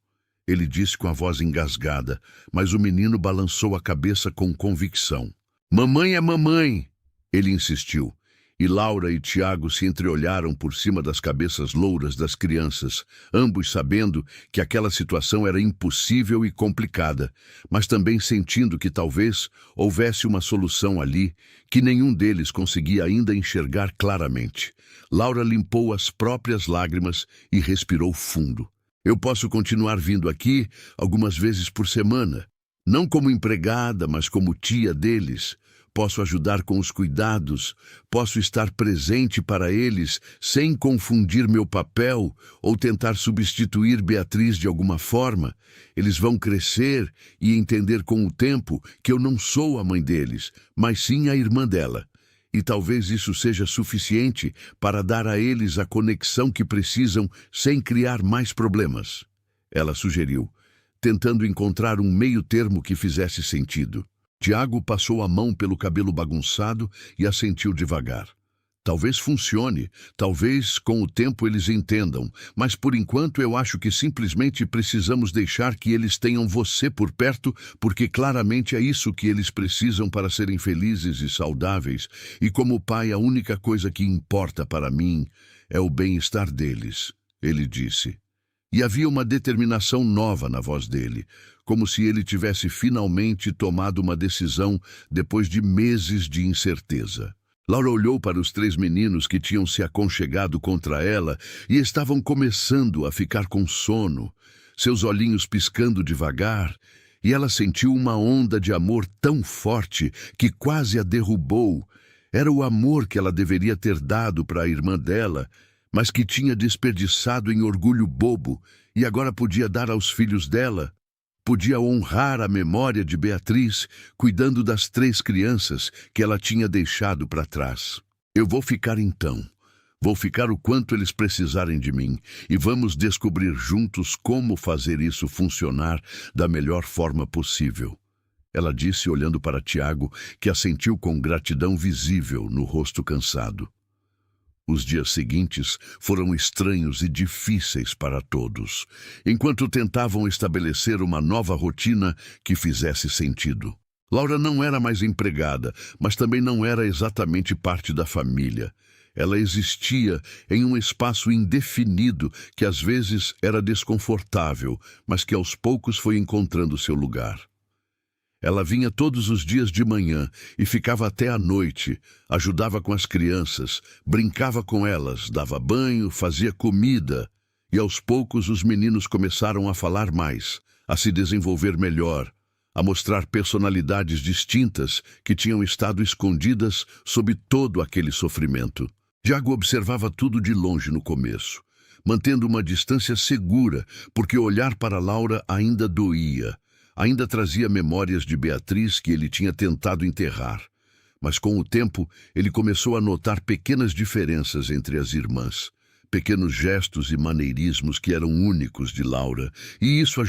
ele disse com a voz engasgada, mas o menino balançou a cabeça com convicção. Mamãe é mamãe, ele insistiu, e Laura e Tiago se entreolharam por cima das cabeças louras das crianças, ambos sabendo que aquela situação era impossível e complicada, mas também sentindo que talvez houvesse uma solução ali que nenhum deles conseguia ainda enxergar claramente. Laura limpou as próprias lágrimas e respirou fundo. Eu posso continuar vindo aqui algumas vezes por semana, não como empregada, mas como tia deles. Posso ajudar com os cuidados, posso estar presente para eles sem confundir meu papel ou tentar substituir Beatriz de alguma forma. Eles vão crescer e entender com o tempo que eu não sou a mãe deles, mas sim a irmã dela. E talvez isso seja suficiente para dar a eles a conexão que precisam sem criar mais problemas. Ela sugeriu, tentando encontrar um meio termo que fizesse sentido. Tiago passou a mão pelo cabelo bagunçado e assentiu devagar. Talvez funcione, talvez com o tempo eles entendam, mas por enquanto eu acho que simplesmente precisamos deixar que eles tenham você por perto, porque claramente é isso que eles precisam para serem felizes e saudáveis, e como pai a única coisa que importa para mim é o bem-estar deles, ele disse. E havia uma determinação nova na voz dele, como se ele tivesse finalmente tomado uma decisão depois de meses de incerteza. Laura olhou para os 3 meninos que tinham se aconchegado contra ela e estavam começando a ficar com sono, seus olhinhos piscando devagar, e ela sentiu uma onda de amor tão forte que quase a derrubou. Era o amor que ela deveria ter dado para a irmã dela, mas que tinha desperdiçado em orgulho bobo e agora podia dar aos filhos dela. Podia honrar a memória de Beatriz, cuidando das 3 crianças que ela tinha deixado para trás. Eu vou ficar então. Vou ficar o quanto eles precisarem de mim e vamos descobrir juntos como fazer isso funcionar da melhor forma possível. Ela disse olhando para Tiago, que assentiu com gratidão visível no rosto cansado. Os dias seguintes foram estranhos e difíceis para todos, enquanto tentavam estabelecer uma nova rotina que fizesse sentido. Laura não era mais empregada, mas também não era exatamente parte da família. Ela existia em um espaço indefinido que às vezes era desconfortável, mas que aos poucos foi encontrando seu lugar. Ela vinha todos os dias de manhã e ficava até à noite, ajudava com as crianças, brincava com elas, dava banho, fazia comida. E aos poucos os meninos começaram a falar mais, a se desenvolver melhor, a mostrar personalidades distintas que tinham estado escondidas sob todo aquele sofrimento. Tiago observava tudo de longe no começo, mantendo uma distância segura, porque olhar para Laura ainda doía. Ainda trazia memórias de Beatriz que ele tinha tentado enterrar. Mas com o tempo, ele começou a notar pequenas diferenças entre as irmãs. Pequenos gestos e maneirismos que eram únicos de Laura. E isso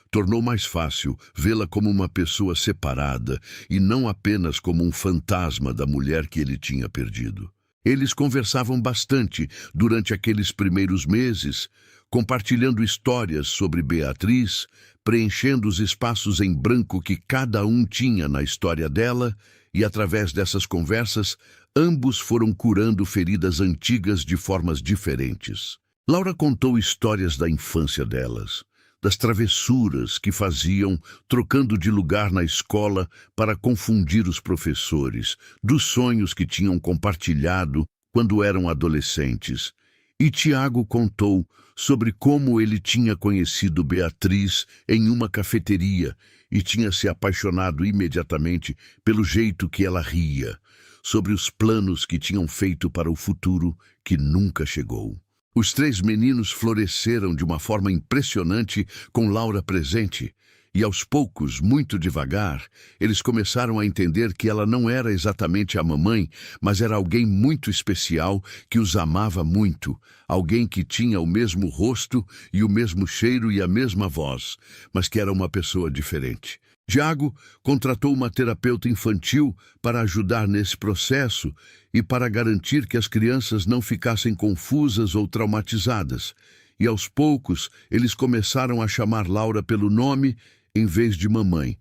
tornou mais fácil vê-la como uma pessoa separada e não apenas como um fantasma da mulher que ele tinha perdido. Eles conversavam bastante durante aqueles primeiros meses, compartilhando histórias sobre Beatriz, preenchendo os espaços em branco que cada um tinha na história dela, e através dessas conversas, ambos foram curando feridas antigas de formas diferentes. Laura contou histórias da infância delas, das travessuras que faziam, trocando de lugar na escola para confundir os professores, dos sonhos que tinham compartilhado quando eram adolescentes. E Tiago contou sobre como ele tinha conhecido Beatriz em uma cafeteria e tinha se apaixonado imediatamente pelo jeito que ela ria, sobre os planos que tinham feito para o futuro que nunca chegou. Os 3 meninos floresceram de uma forma impressionante com Laura presente, e aos poucos, muito devagar, eles começaram a entender que ela não era exatamente a mamãe, mas era alguém muito especial que os amava muito, alguém que tinha o mesmo rosto e o mesmo cheiro e a mesma voz, mas que era uma pessoa diferente. Tiago contratou uma terapeuta infantil para ajudar nesse processo e para garantir que as crianças não ficassem confusas ou traumatizadas. E aos poucos, eles começaram a chamar Laura pelo nome em vez de mamãe,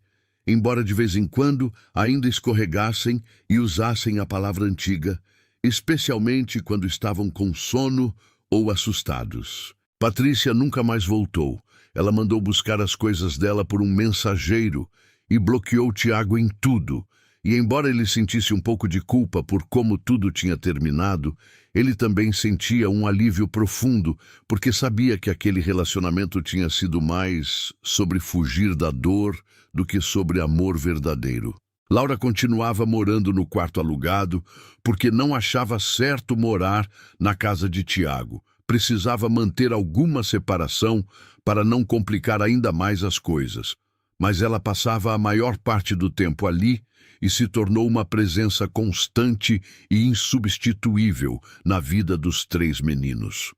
embora de vez em quando ainda escorregassem e usassem a palavra antiga, especialmente quando estavam com sono ou assustados. Patrícia nunca mais voltou. Ela mandou buscar as coisas dela por um mensageiro e bloqueou Tiago em tudo. E embora ele sentisse um pouco de culpa por como tudo tinha terminado, ele também sentia um alívio profundo, porque sabia que aquele relacionamento tinha sido mais sobre fugir da dor do que sobre amor verdadeiro. Laura continuava morando no quarto alugado, porque não achava certo morar na casa de Tiago. Precisava manter alguma separação para não complicar ainda mais as coisas. Mas ela passava a maior parte do tempo ali, e se tornou uma presença constante e insubstituível na vida dos 3 meninos.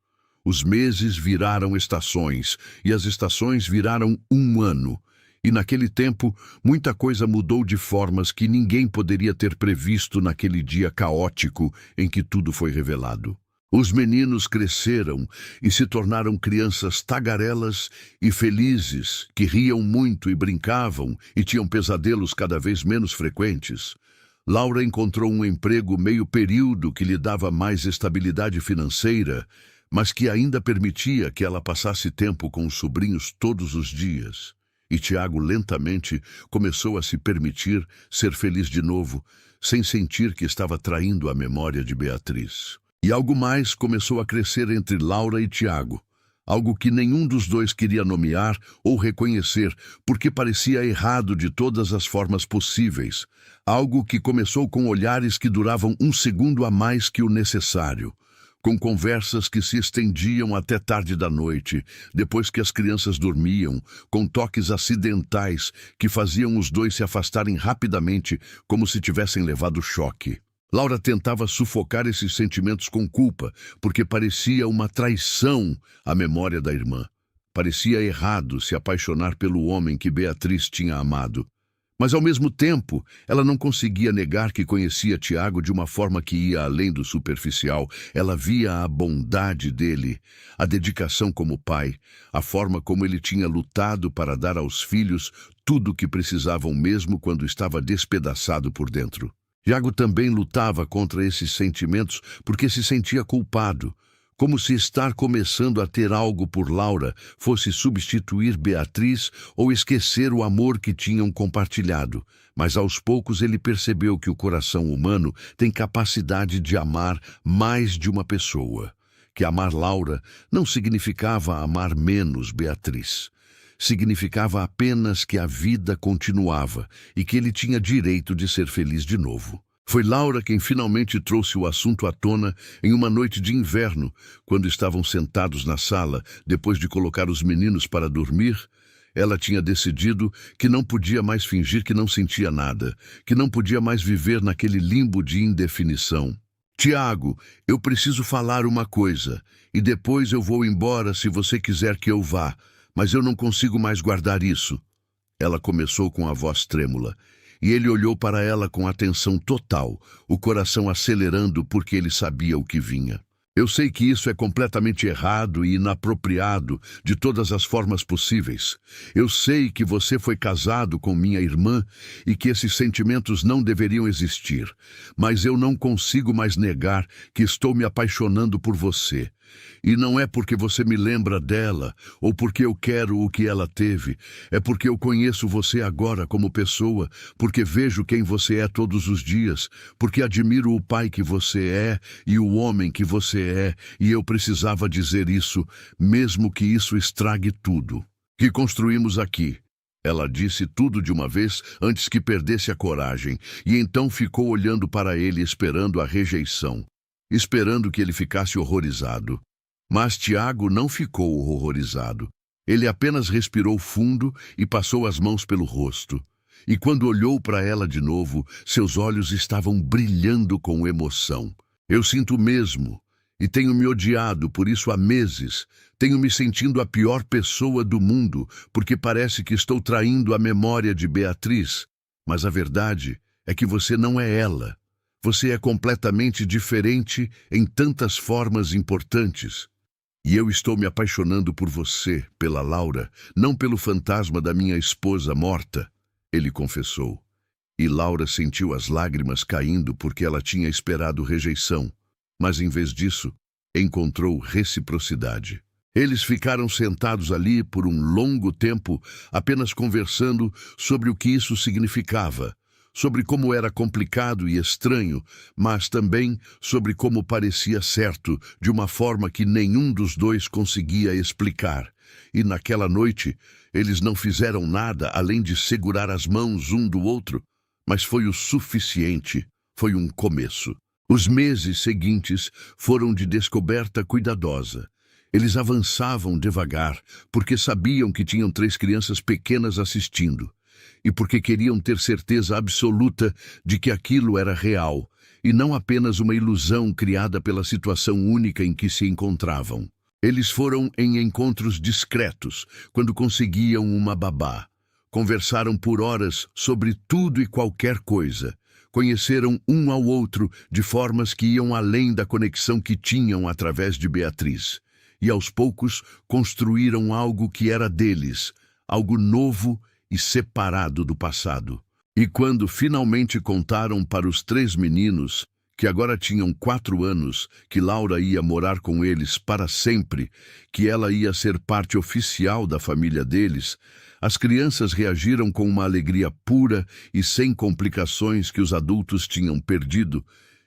Os meses viraram estações, e as estações viraram um ano. E naquele tempo, muita coisa mudou de formas que ninguém poderia ter previsto naquele dia caótico em que tudo foi revelado. Os meninos cresceram e se tornaram crianças tagarelas e felizes, que riam muito e brincavam e tinham pesadelos cada vez menos frequentes. Laura encontrou um emprego meio período que lhe dava mais estabilidade financeira, mas que ainda permitia que ela passasse tempo com os sobrinhos todos os dias. E Tiago lentamente começou a se permitir ser feliz de novo, sem sentir que estava traindo a memória de Beatriz. E algo mais começou a crescer entre Laura e Tiago, algo que nenhum dos dois queria nomear ou reconhecer, porque parecia errado de todas as formas possíveis, algo que começou com olhares que duravam um segundo a mais que o necessário, com conversas que se estendiam até tarde da noite, depois que as crianças dormiam, com toques acidentais que faziam os dois se afastarem rapidamente, como se tivessem levado choque. Laura tentava sufocar esses sentimentos com culpa, porque parecia uma traição à memória da irmã. Parecia errado se apaixonar pelo homem que Beatriz tinha amado. Mas, ao mesmo tempo, ela não conseguia negar que conhecia Tiago de uma forma que ia além do superficial. Ela via a bondade dele, a dedicação como pai, a forma como ele tinha lutado para dar aos filhos tudo o que precisavam mesmo quando estava despedaçado por dentro. Tiago também lutava contra esses sentimentos porque se sentia culpado, como se estar começando a ter algo por Laura fosse substituir Beatriz ou esquecer o amor que tinham compartilhado. Mas aos poucos ele percebeu que o coração humano tem capacidade de amar mais de uma pessoa. Que amar Laura não significava amar menos Beatriz. Significava apenas que a vida continuava e que ele tinha direito de ser feliz de novo. Foi Laura quem finalmente trouxe o assunto à tona em uma noite de inverno, quando estavam sentados na sala, depois de colocar os meninos para dormir. Ela tinha decidido que não podia mais fingir que não sentia nada, que não podia mais viver naquele limbo de indefinição. Tiago, eu preciso falar uma coisa, e depois eu vou embora se você quiser que eu vá, mas eu não consigo mais guardar isso. Ela começou com a voz trêmula. E ele olhou para ela com atenção total, o coração acelerando porque ele sabia o que vinha. Eu sei que isso é completamente errado e inapropriado de todas as formas possíveis. Eu sei que você foi casado com minha irmã e que esses sentimentos não deveriam existir. Mas eu não consigo mais negar que estou me apaixonando por você. E não é porque você me lembra dela ou porque eu quero o que ela teve. É porque eu conheço você agora como pessoa, porque vejo quem você é todos os dias, porque admiro o pai que você é e o homem que você é, e eu precisava dizer isso, mesmo que isso estrague tudo. Que construímos aqui. Ela disse tudo de uma vez antes que perdesse a coragem, e então ficou olhando para ele esperando a rejeição, esperando que ele ficasse horrorizado. Mas Tiago não ficou horrorizado. Ele apenas respirou fundo e passou as mãos pelo rosto. E quando olhou para ela de novo, seus olhos estavam brilhando com emoção. Eu sinto mesmo, e tenho me odiado por isso há meses. Tenho me sentindo a pior pessoa do mundo, porque parece que estou traindo a memória de Beatriz. Mas a verdade é que você não é ela. Você é completamente diferente em tantas formas importantes. E eu estou me apaixonando por você, pela Laura, não pelo fantasma da minha esposa morta, ele confessou. E Laura sentiu as lágrimas caindo porque ela tinha esperado rejeição, mas em vez disso, encontrou reciprocidade. Eles ficaram sentados ali por um longo tempo, apenas conversando sobre o que isso significava, sobre como era complicado e estranho, mas também sobre como parecia certo, de uma forma que nenhum dos dois conseguia explicar. E naquela noite, eles não fizeram nada além de segurar as mãos um do outro, mas foi o suficiente, foi um começo. Os meses seguintes foram de descoberta cuidadosa. Eles avançavam devagar, porque sabiam que tinham 3 crianças pequenas assistindo. E porque queriam ter certeza absoluta de que aquilo era real, e não apenas uma ilusão criada pela situação única em que se encontravam. Eles foram em encontros discretos, quando conseguiam uma babá. Conversaram por horas sobre tudo e qualquer coisa. Conheceram um ao outro de formas que iam além da conexão que tinham através de Beatriz. E aos poucos construíram algo que era deles, algo novo e separado do passado. E quando finalmente contaram para os 3 meninos, que agora tinham 4 anos, que Laura ia morar com eles para sempre, que ela ia ser parte oficial da família deles, as crianças reagiram com uma alegria pura e sem complicações que os adultos tinham perdido.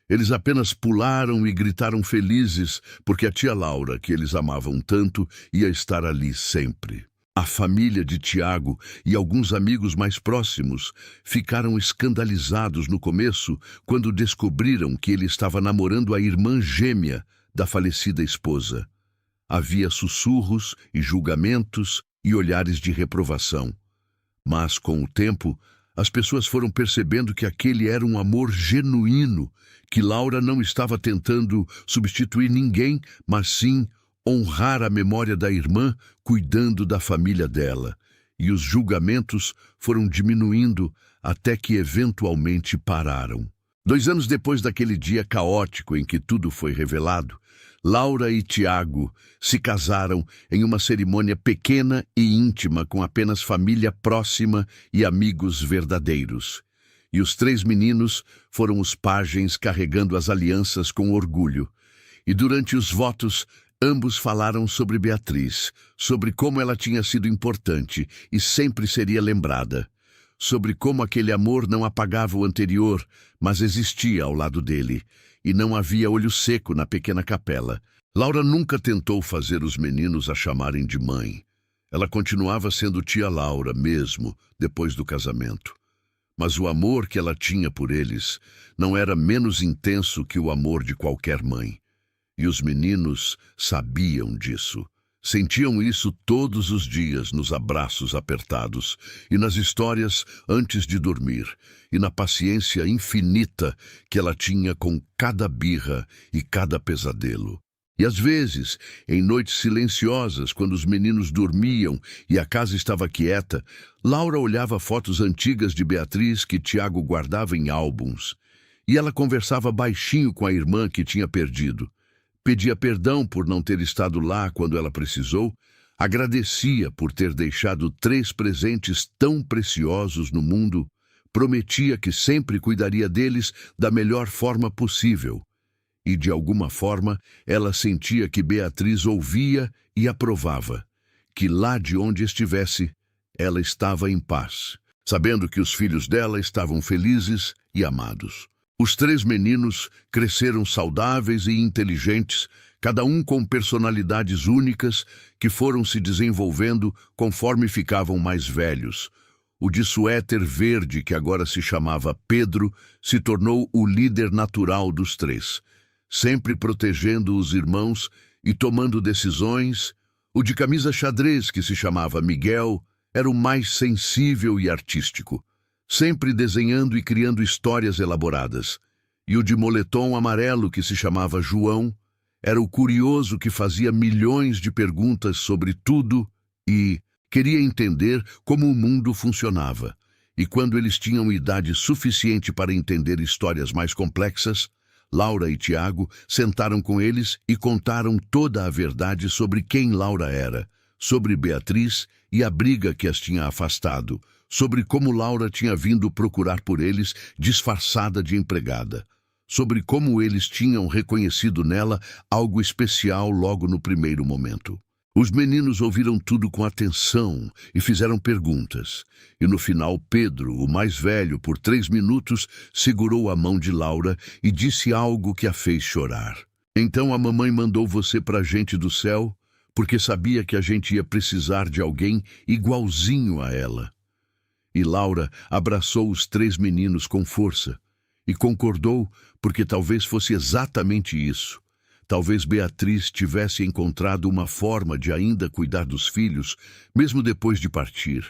Eles apenas pularam e gritaram felizes, porque a tia Laura, que eles amavam tanto, ia estar ali sempre. A família de Tiago e alguns amigos mais próximos ficaram escandalizados no começo quando descobriram que ele estava namorando a irmã gêmea da falecida esposa. Havia sussurros e julgamentos e olhares de reprovação. Mas, com o tempo, as pessoas foram percebendo que aquele era um amor genuíno, que Laura não estava tentando substituir ninguém, mas sim honrar a memória da irmã, cuidando da família dela. E os julgamentos foram diminuindo até que eventualmente pararam. 2 anos depois daquele dia caótico em que tudo foi revelado, Laura e Tiago se casaram em uma cerimônia pequena e íntima com apenas família próxima e amigos verdadeiros. E os 3 meninos foram os pajens carregando as alianças com orgulho. E durante os votos, ambos falaram sobre Beatriz, sobre como ela tinha sido importante e sempre seria lembrada, sobre como aquele amor não apagava o anterior, mas existia ao lado dele, e não havia olho seco na pequena capela. Laura nunca tentou fazer os meninos a chamarem de mãe. Ela continuava sendo tia Laura mesmo depois do casamento. Mas o amor que ela tinha por eles não era menos intenso que o amor de qualquer mãe. E os meninos sabiam disso. Sentiam isso todos os dias nos abraços apertados e nas histórias antes de dormir e na paciência infinita que ela tinha com cada birra e cada pesadelo. E às vezes, em noites silenciosas, quando os meninos dormiam e a casa estava quieta, Laura olhava fotos antigas de Beatriz que Tiago guardava em álbuns. E ela conversava baixinho com a irmã que tinha perdido. Pedia perdão por não ter estado lá quando ela precisou, agradecia por ter deixado 3 presentes tão preciosos no mundo, prometia que sempre cuidaria deles da melhor forma possível. E, de alguma forma, ela sentia que Beatriz ouvia e aprovava, que lá de onde estivesse, ela estava em paz, sabendo que os filhos dela estavam felizes e amados. Os 3 meninos cresceram saudáveis e inteligentes, cada um com personalidades únicas que foram se desenvolvendo conforme ficavam mais velhos. O de suéter verde, que agora se chamava Pedro, se tornou o líder natural dos 3, sempre protegendo os irmãos e tomando decisões. O de camisa xadrez, que se chamava Miguel, era o mais sensível e artístico, sempre desenhando e criando histórias elaboradas. E o de moletom amarelo, que se chamava João, era o curioso que fazia milhões de perguntas sobre tudo e queria entender como o mundo funcionava. E quando eles tinham idade suficiente para entender histórias mais complexas, Laura e Tiago sentaram com eles e contaram toda a verdade sobre quem Laura era, sobre Beatriz e a briga que as tinha afastado, sobre como Laura tinha vindo procurar por eles disfarçada de empregada, sobre como eles tinham reconhecido nela algo especial logo no primeiro momento. Os meninos ouviram tudo com atenção e fizeram perguntas. E no final, Pedro, o mais velho, por 3 minutos, segurou a mão de Laura e disse algo que a fez chorar. Então a mamãe mandou você para a gente do céu, porque sabia que a gente ia precisar de alguém igualzinho a ela. E Laura abraçou os 3 meninos com força e concordou, porque talvez fosse exatamente isso. Talvez Beatriz tivesse encontrado uma forma de ainda cuidar dos filhos, mesmo depois de partir,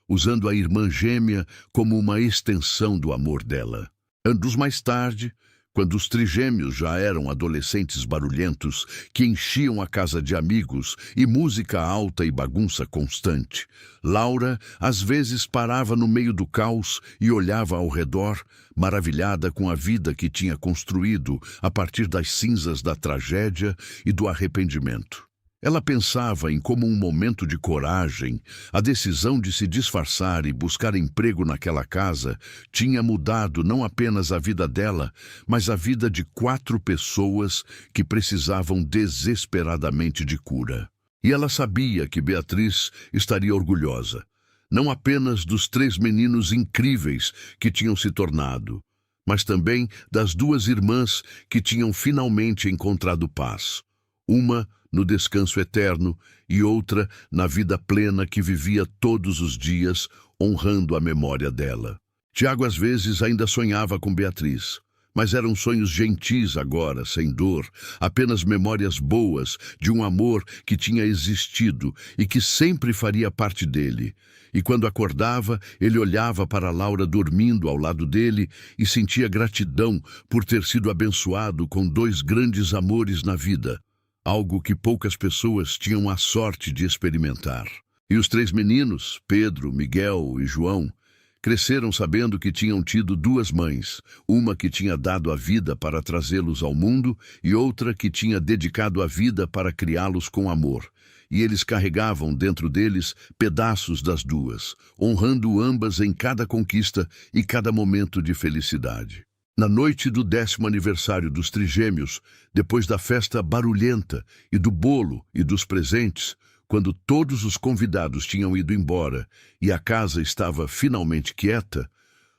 usando a irmã gêmea como uma extensão do amor dela. Anos mais tarde, quando os trigêmeos já eram adolescentes barulhentos que enchiam a casa de amigos e música alta e bagunça constante, Laura às vezes parava no meio do caos e olhava ao redor, maravilhada com a vida que tinha construído a partir das cinzas da tragédia e do arrependimento. Ela pensava em como um momento de coragem, a decisão de se disfarçar e buscar emprego naquela casa tinha mudado não apenas a vida dela, mas a vida de 4 pessoas que precisavam desesperadamente de cura. E ela sabia que Beatriz estaria orgulhosa, não apenas dos 3 meninos incríveis que tinham se tornado, mas também das 2 irmãs que tinham finalmente encontrado paz. Uma no descanso eterno e outra na vida plena que vivia todos os dias, honrando a memória dela. Tiago às vezes ainda sonhava com Beatriz, Mas eram sonhos gentis agora, sem dor, apenas memórias boas de um amor que tinha existido e que sempre faria parte dele. E quando acordava, ele olhava para Laura dormindo ao lado dele e sentia gratidão por ter sido abençoado com dois grandes amores na vida, algo que poucas pessoas tinham a sorte de experimentar. E os três meninos, Pedro, Miguel e João, cresceram sabendo que tinham tido duas mães, uma que tinha dado a vida para trazê-los ao mundo e outra que tinha dedicado a vida para criá-los com amor. E eles carregavam dentro deles pedaços das duas, honrando ambas em cada conquista e cada momento de felicidade. Na noite do 10º aniversário dos trigêmeos, depois da festa barulhenta e do bolo e dos presentes, quando todos os convidados tinham ido embora e a casa estava finalmente quieta,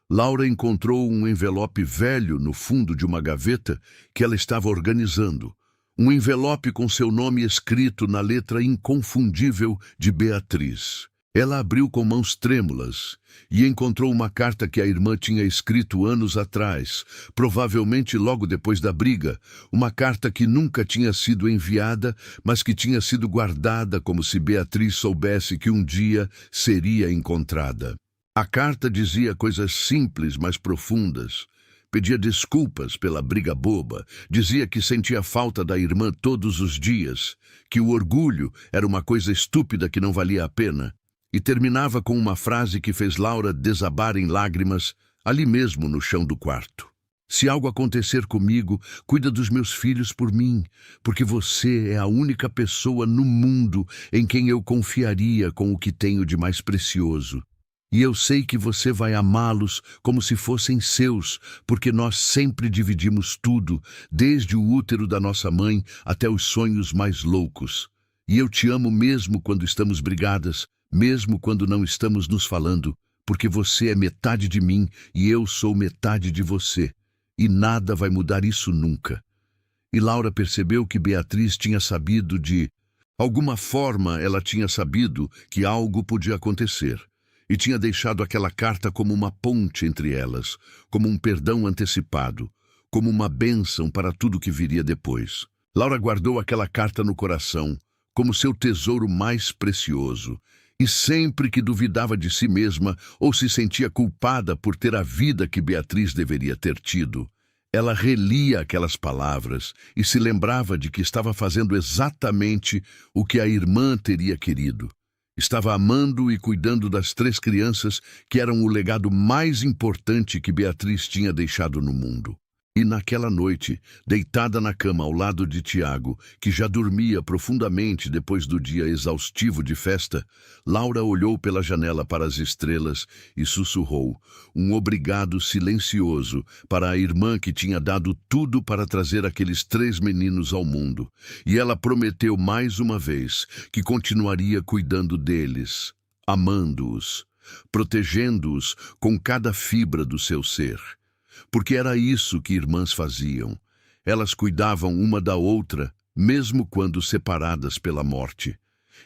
Laura encontrou um envelope velho no fundo de uma gaveta que ela estava organizando. Um envelope com seu nome escrito na letra inconfundível de Beatriz. Ela abriu com mãos trêmulas e encontrou uma carta que a irmã tinha escrito anos atrás, provavelmente logo depois da briga, uma carta que nunca tinha sido enviada, mas que tinha sido guardada como se Beatriz soubesse que um dia seria encontrada. A carta dizia coisas simples, mas profundas. Pedia desculpas pela briga boba, dizia que sentia falta da irmã todos os dias, que o orgulho era uma coisa estúpida que não valia a pena, e terminava com uma frase que fez Laura desabar em lágrimas ali mesmo no chão do quarto. Se algo acontecer comigo, cuida dos meus filhos por mim, porque você é a única pessoa no mundo em quem eu confiaria com o que tenho de mais precioso. E eu sei que você vai amá-los como se fossem seus, porque nós sempre dividimos tudo, desde o útero da nossa mãe até os sonhos mais loucos. E eu te amo mesmo quando estamos brigadas, mesmo quando não estamos nos falando, porque você é metade de mim e eu sou metade de você. E nada vai mudar isso nunca. E Laura percebeu que Beatriz tinha sabido de alguma forma ela tinha sabido que algo podia acontecer. E tinha deixado aquela carta como uma ponte entre elas, como um perdão antecipado, como uma bênção para tudo que viria depois. Laura guardou aquela carta no coração, como seu tesouro mais precioso, e sempre que duvidava de si mesma ou se sentia culpada por ter a vida que Beatriz deveria ter tido, ela relia aquelas palavras e se lembrava de que estava fazendo exatamente o que a irmã teria querido. Estava amando e cuidando das três crianças que eram o legado mais importante que Beatriz tinha deixado no mundo. E naquela noite, deitada na cama ao lado de Tiago, que já dormia profundamente depois do dia exaustivo de festa, Laura olhou pela janela para as estrelas e sussurrou um obrigado silencioso para a irmã que tinha dado tudo para trazer aqueles três meninos ao mundo. E ela prometeu mais uma vez que continuaria cuidando deles, amando-os, protegendo-os com cada fibra do seu ser. Porque era isso que irmãs faziam. Elas cuidavam uma da outra, mesmo quando separadas pela morte.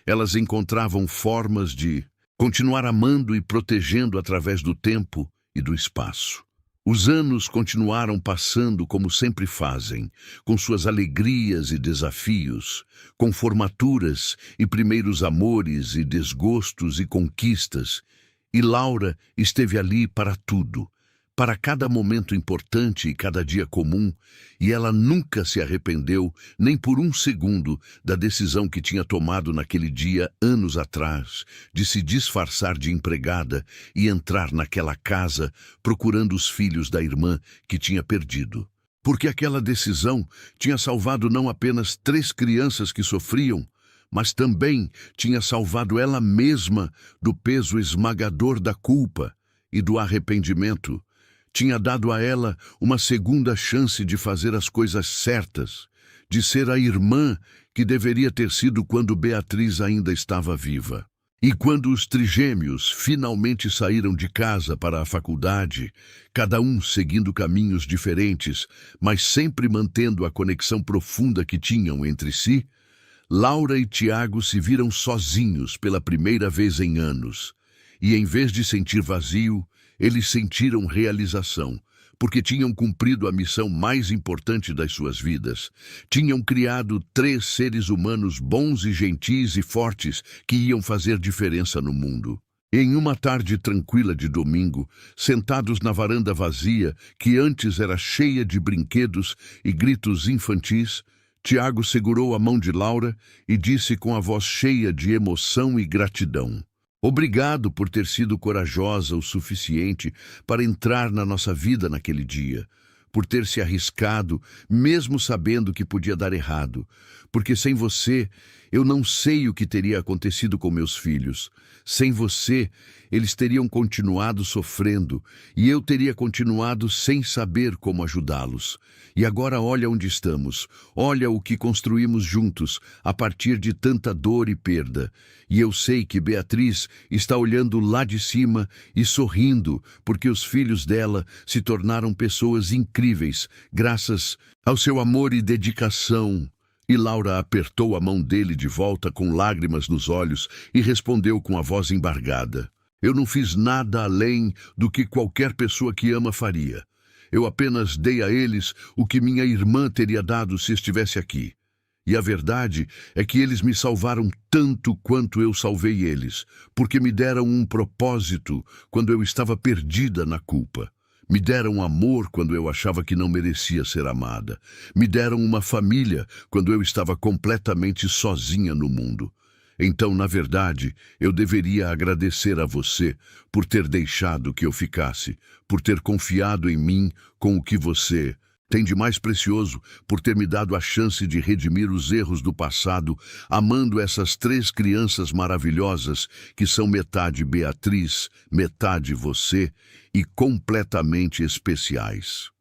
Elas encontravam formas de continuar amando e protegendo através do tempo e do espaço. Os anos continuaram passando como sempre fazem, com suas alegrias e desafios, com formaturas e primeiros amores e desgostos e conquistas. E Laura esteve ali para tudo, para cada momento importante e cada dia comum, e ela nunca se arrependeu, nem por um segundo, da decisão que tinha tomado naquele dia, anos atrás, de se disfarçar de empregada e entrar naquela casa procurando os filhos da irmã que tinha perdido. Porque aquela decisão tinha salvado não apenas três crianças que sofriam, mas também tinha salvado ela mesma do peso esmagador da culpa e do arrependimento. Tinha dado a ela uma segunda chance de fazer as coisas certas, de ser a irmã que deveria ter sido quando Beatriz ainda estava viva. E quando os trigêmeos finalmente saíram de casa para a faculdade, cada um seguindo caminhos diferentes, mas sempre mantendo a conexão profunda que tinham entre si, Laura e Tiago se viram sozinhos pela primeira vez em anos. E em vez de sentir vazio, eles sentiram realização, porque tinham cumprido a missão mais importante das suas vidas. Tinham criado 3 seres humanos bons e gentis e fortes que iam fazer diferença no mundo. Em uma tarde tranquila de domingo, sentados na varanda vazia, que antes era cheia de brinquedos e gritos infantis, Tiago segurou a mão de Laura e disse com a voz cheia de emoção e gratidão: "Obrigado por ter sido corajosa o suficiente para entrar na nossa vida naquele dia, por ter se arriscado, mesmo sabendo que podia dar errado, porque sem você eu não sei o que teria acontecido com meus filhos. Sem você, eles teriam continuado sofrendo e eu teria continuado sem saber como ajudá-los. E agora olha onde estamos, olha o que construímos juntos, a partir de tanta dor e perda. E eu sei que Beatriz está olhando lá de cima e sorrindo, porque os filhos dela se tornaram pessoas incríveis, graças ao seu amor e dedicação." E Laura apertou a mão dele de volta com lágrimas nos olhos e respondeu com a voz embargada: "Eu não fiz nada além do que qualquer pessoa que ama faria. Eu apenas dei a eles o que minha irmã teria dado se estivesse aqui. E a verdade é que eles me salvaram tanto quanto eu salvei eles, porque me deram um propósito quando eu estava perdida na culpa. Me deram amor quando eu achava que não merecia ser amada. Me deram uma família quando eu estava completamente sozinha no mundo. Então, na verdade, eu deveria agradecer a você por ter deixado que eu ficasse, por ter confiado em mim com o que você tem de mais precioso, por ter me dado a chance de redimir os erros do passado, amando essas 3 crianças maravilhosas que são metade Beatriz, metade você e completamente especiais."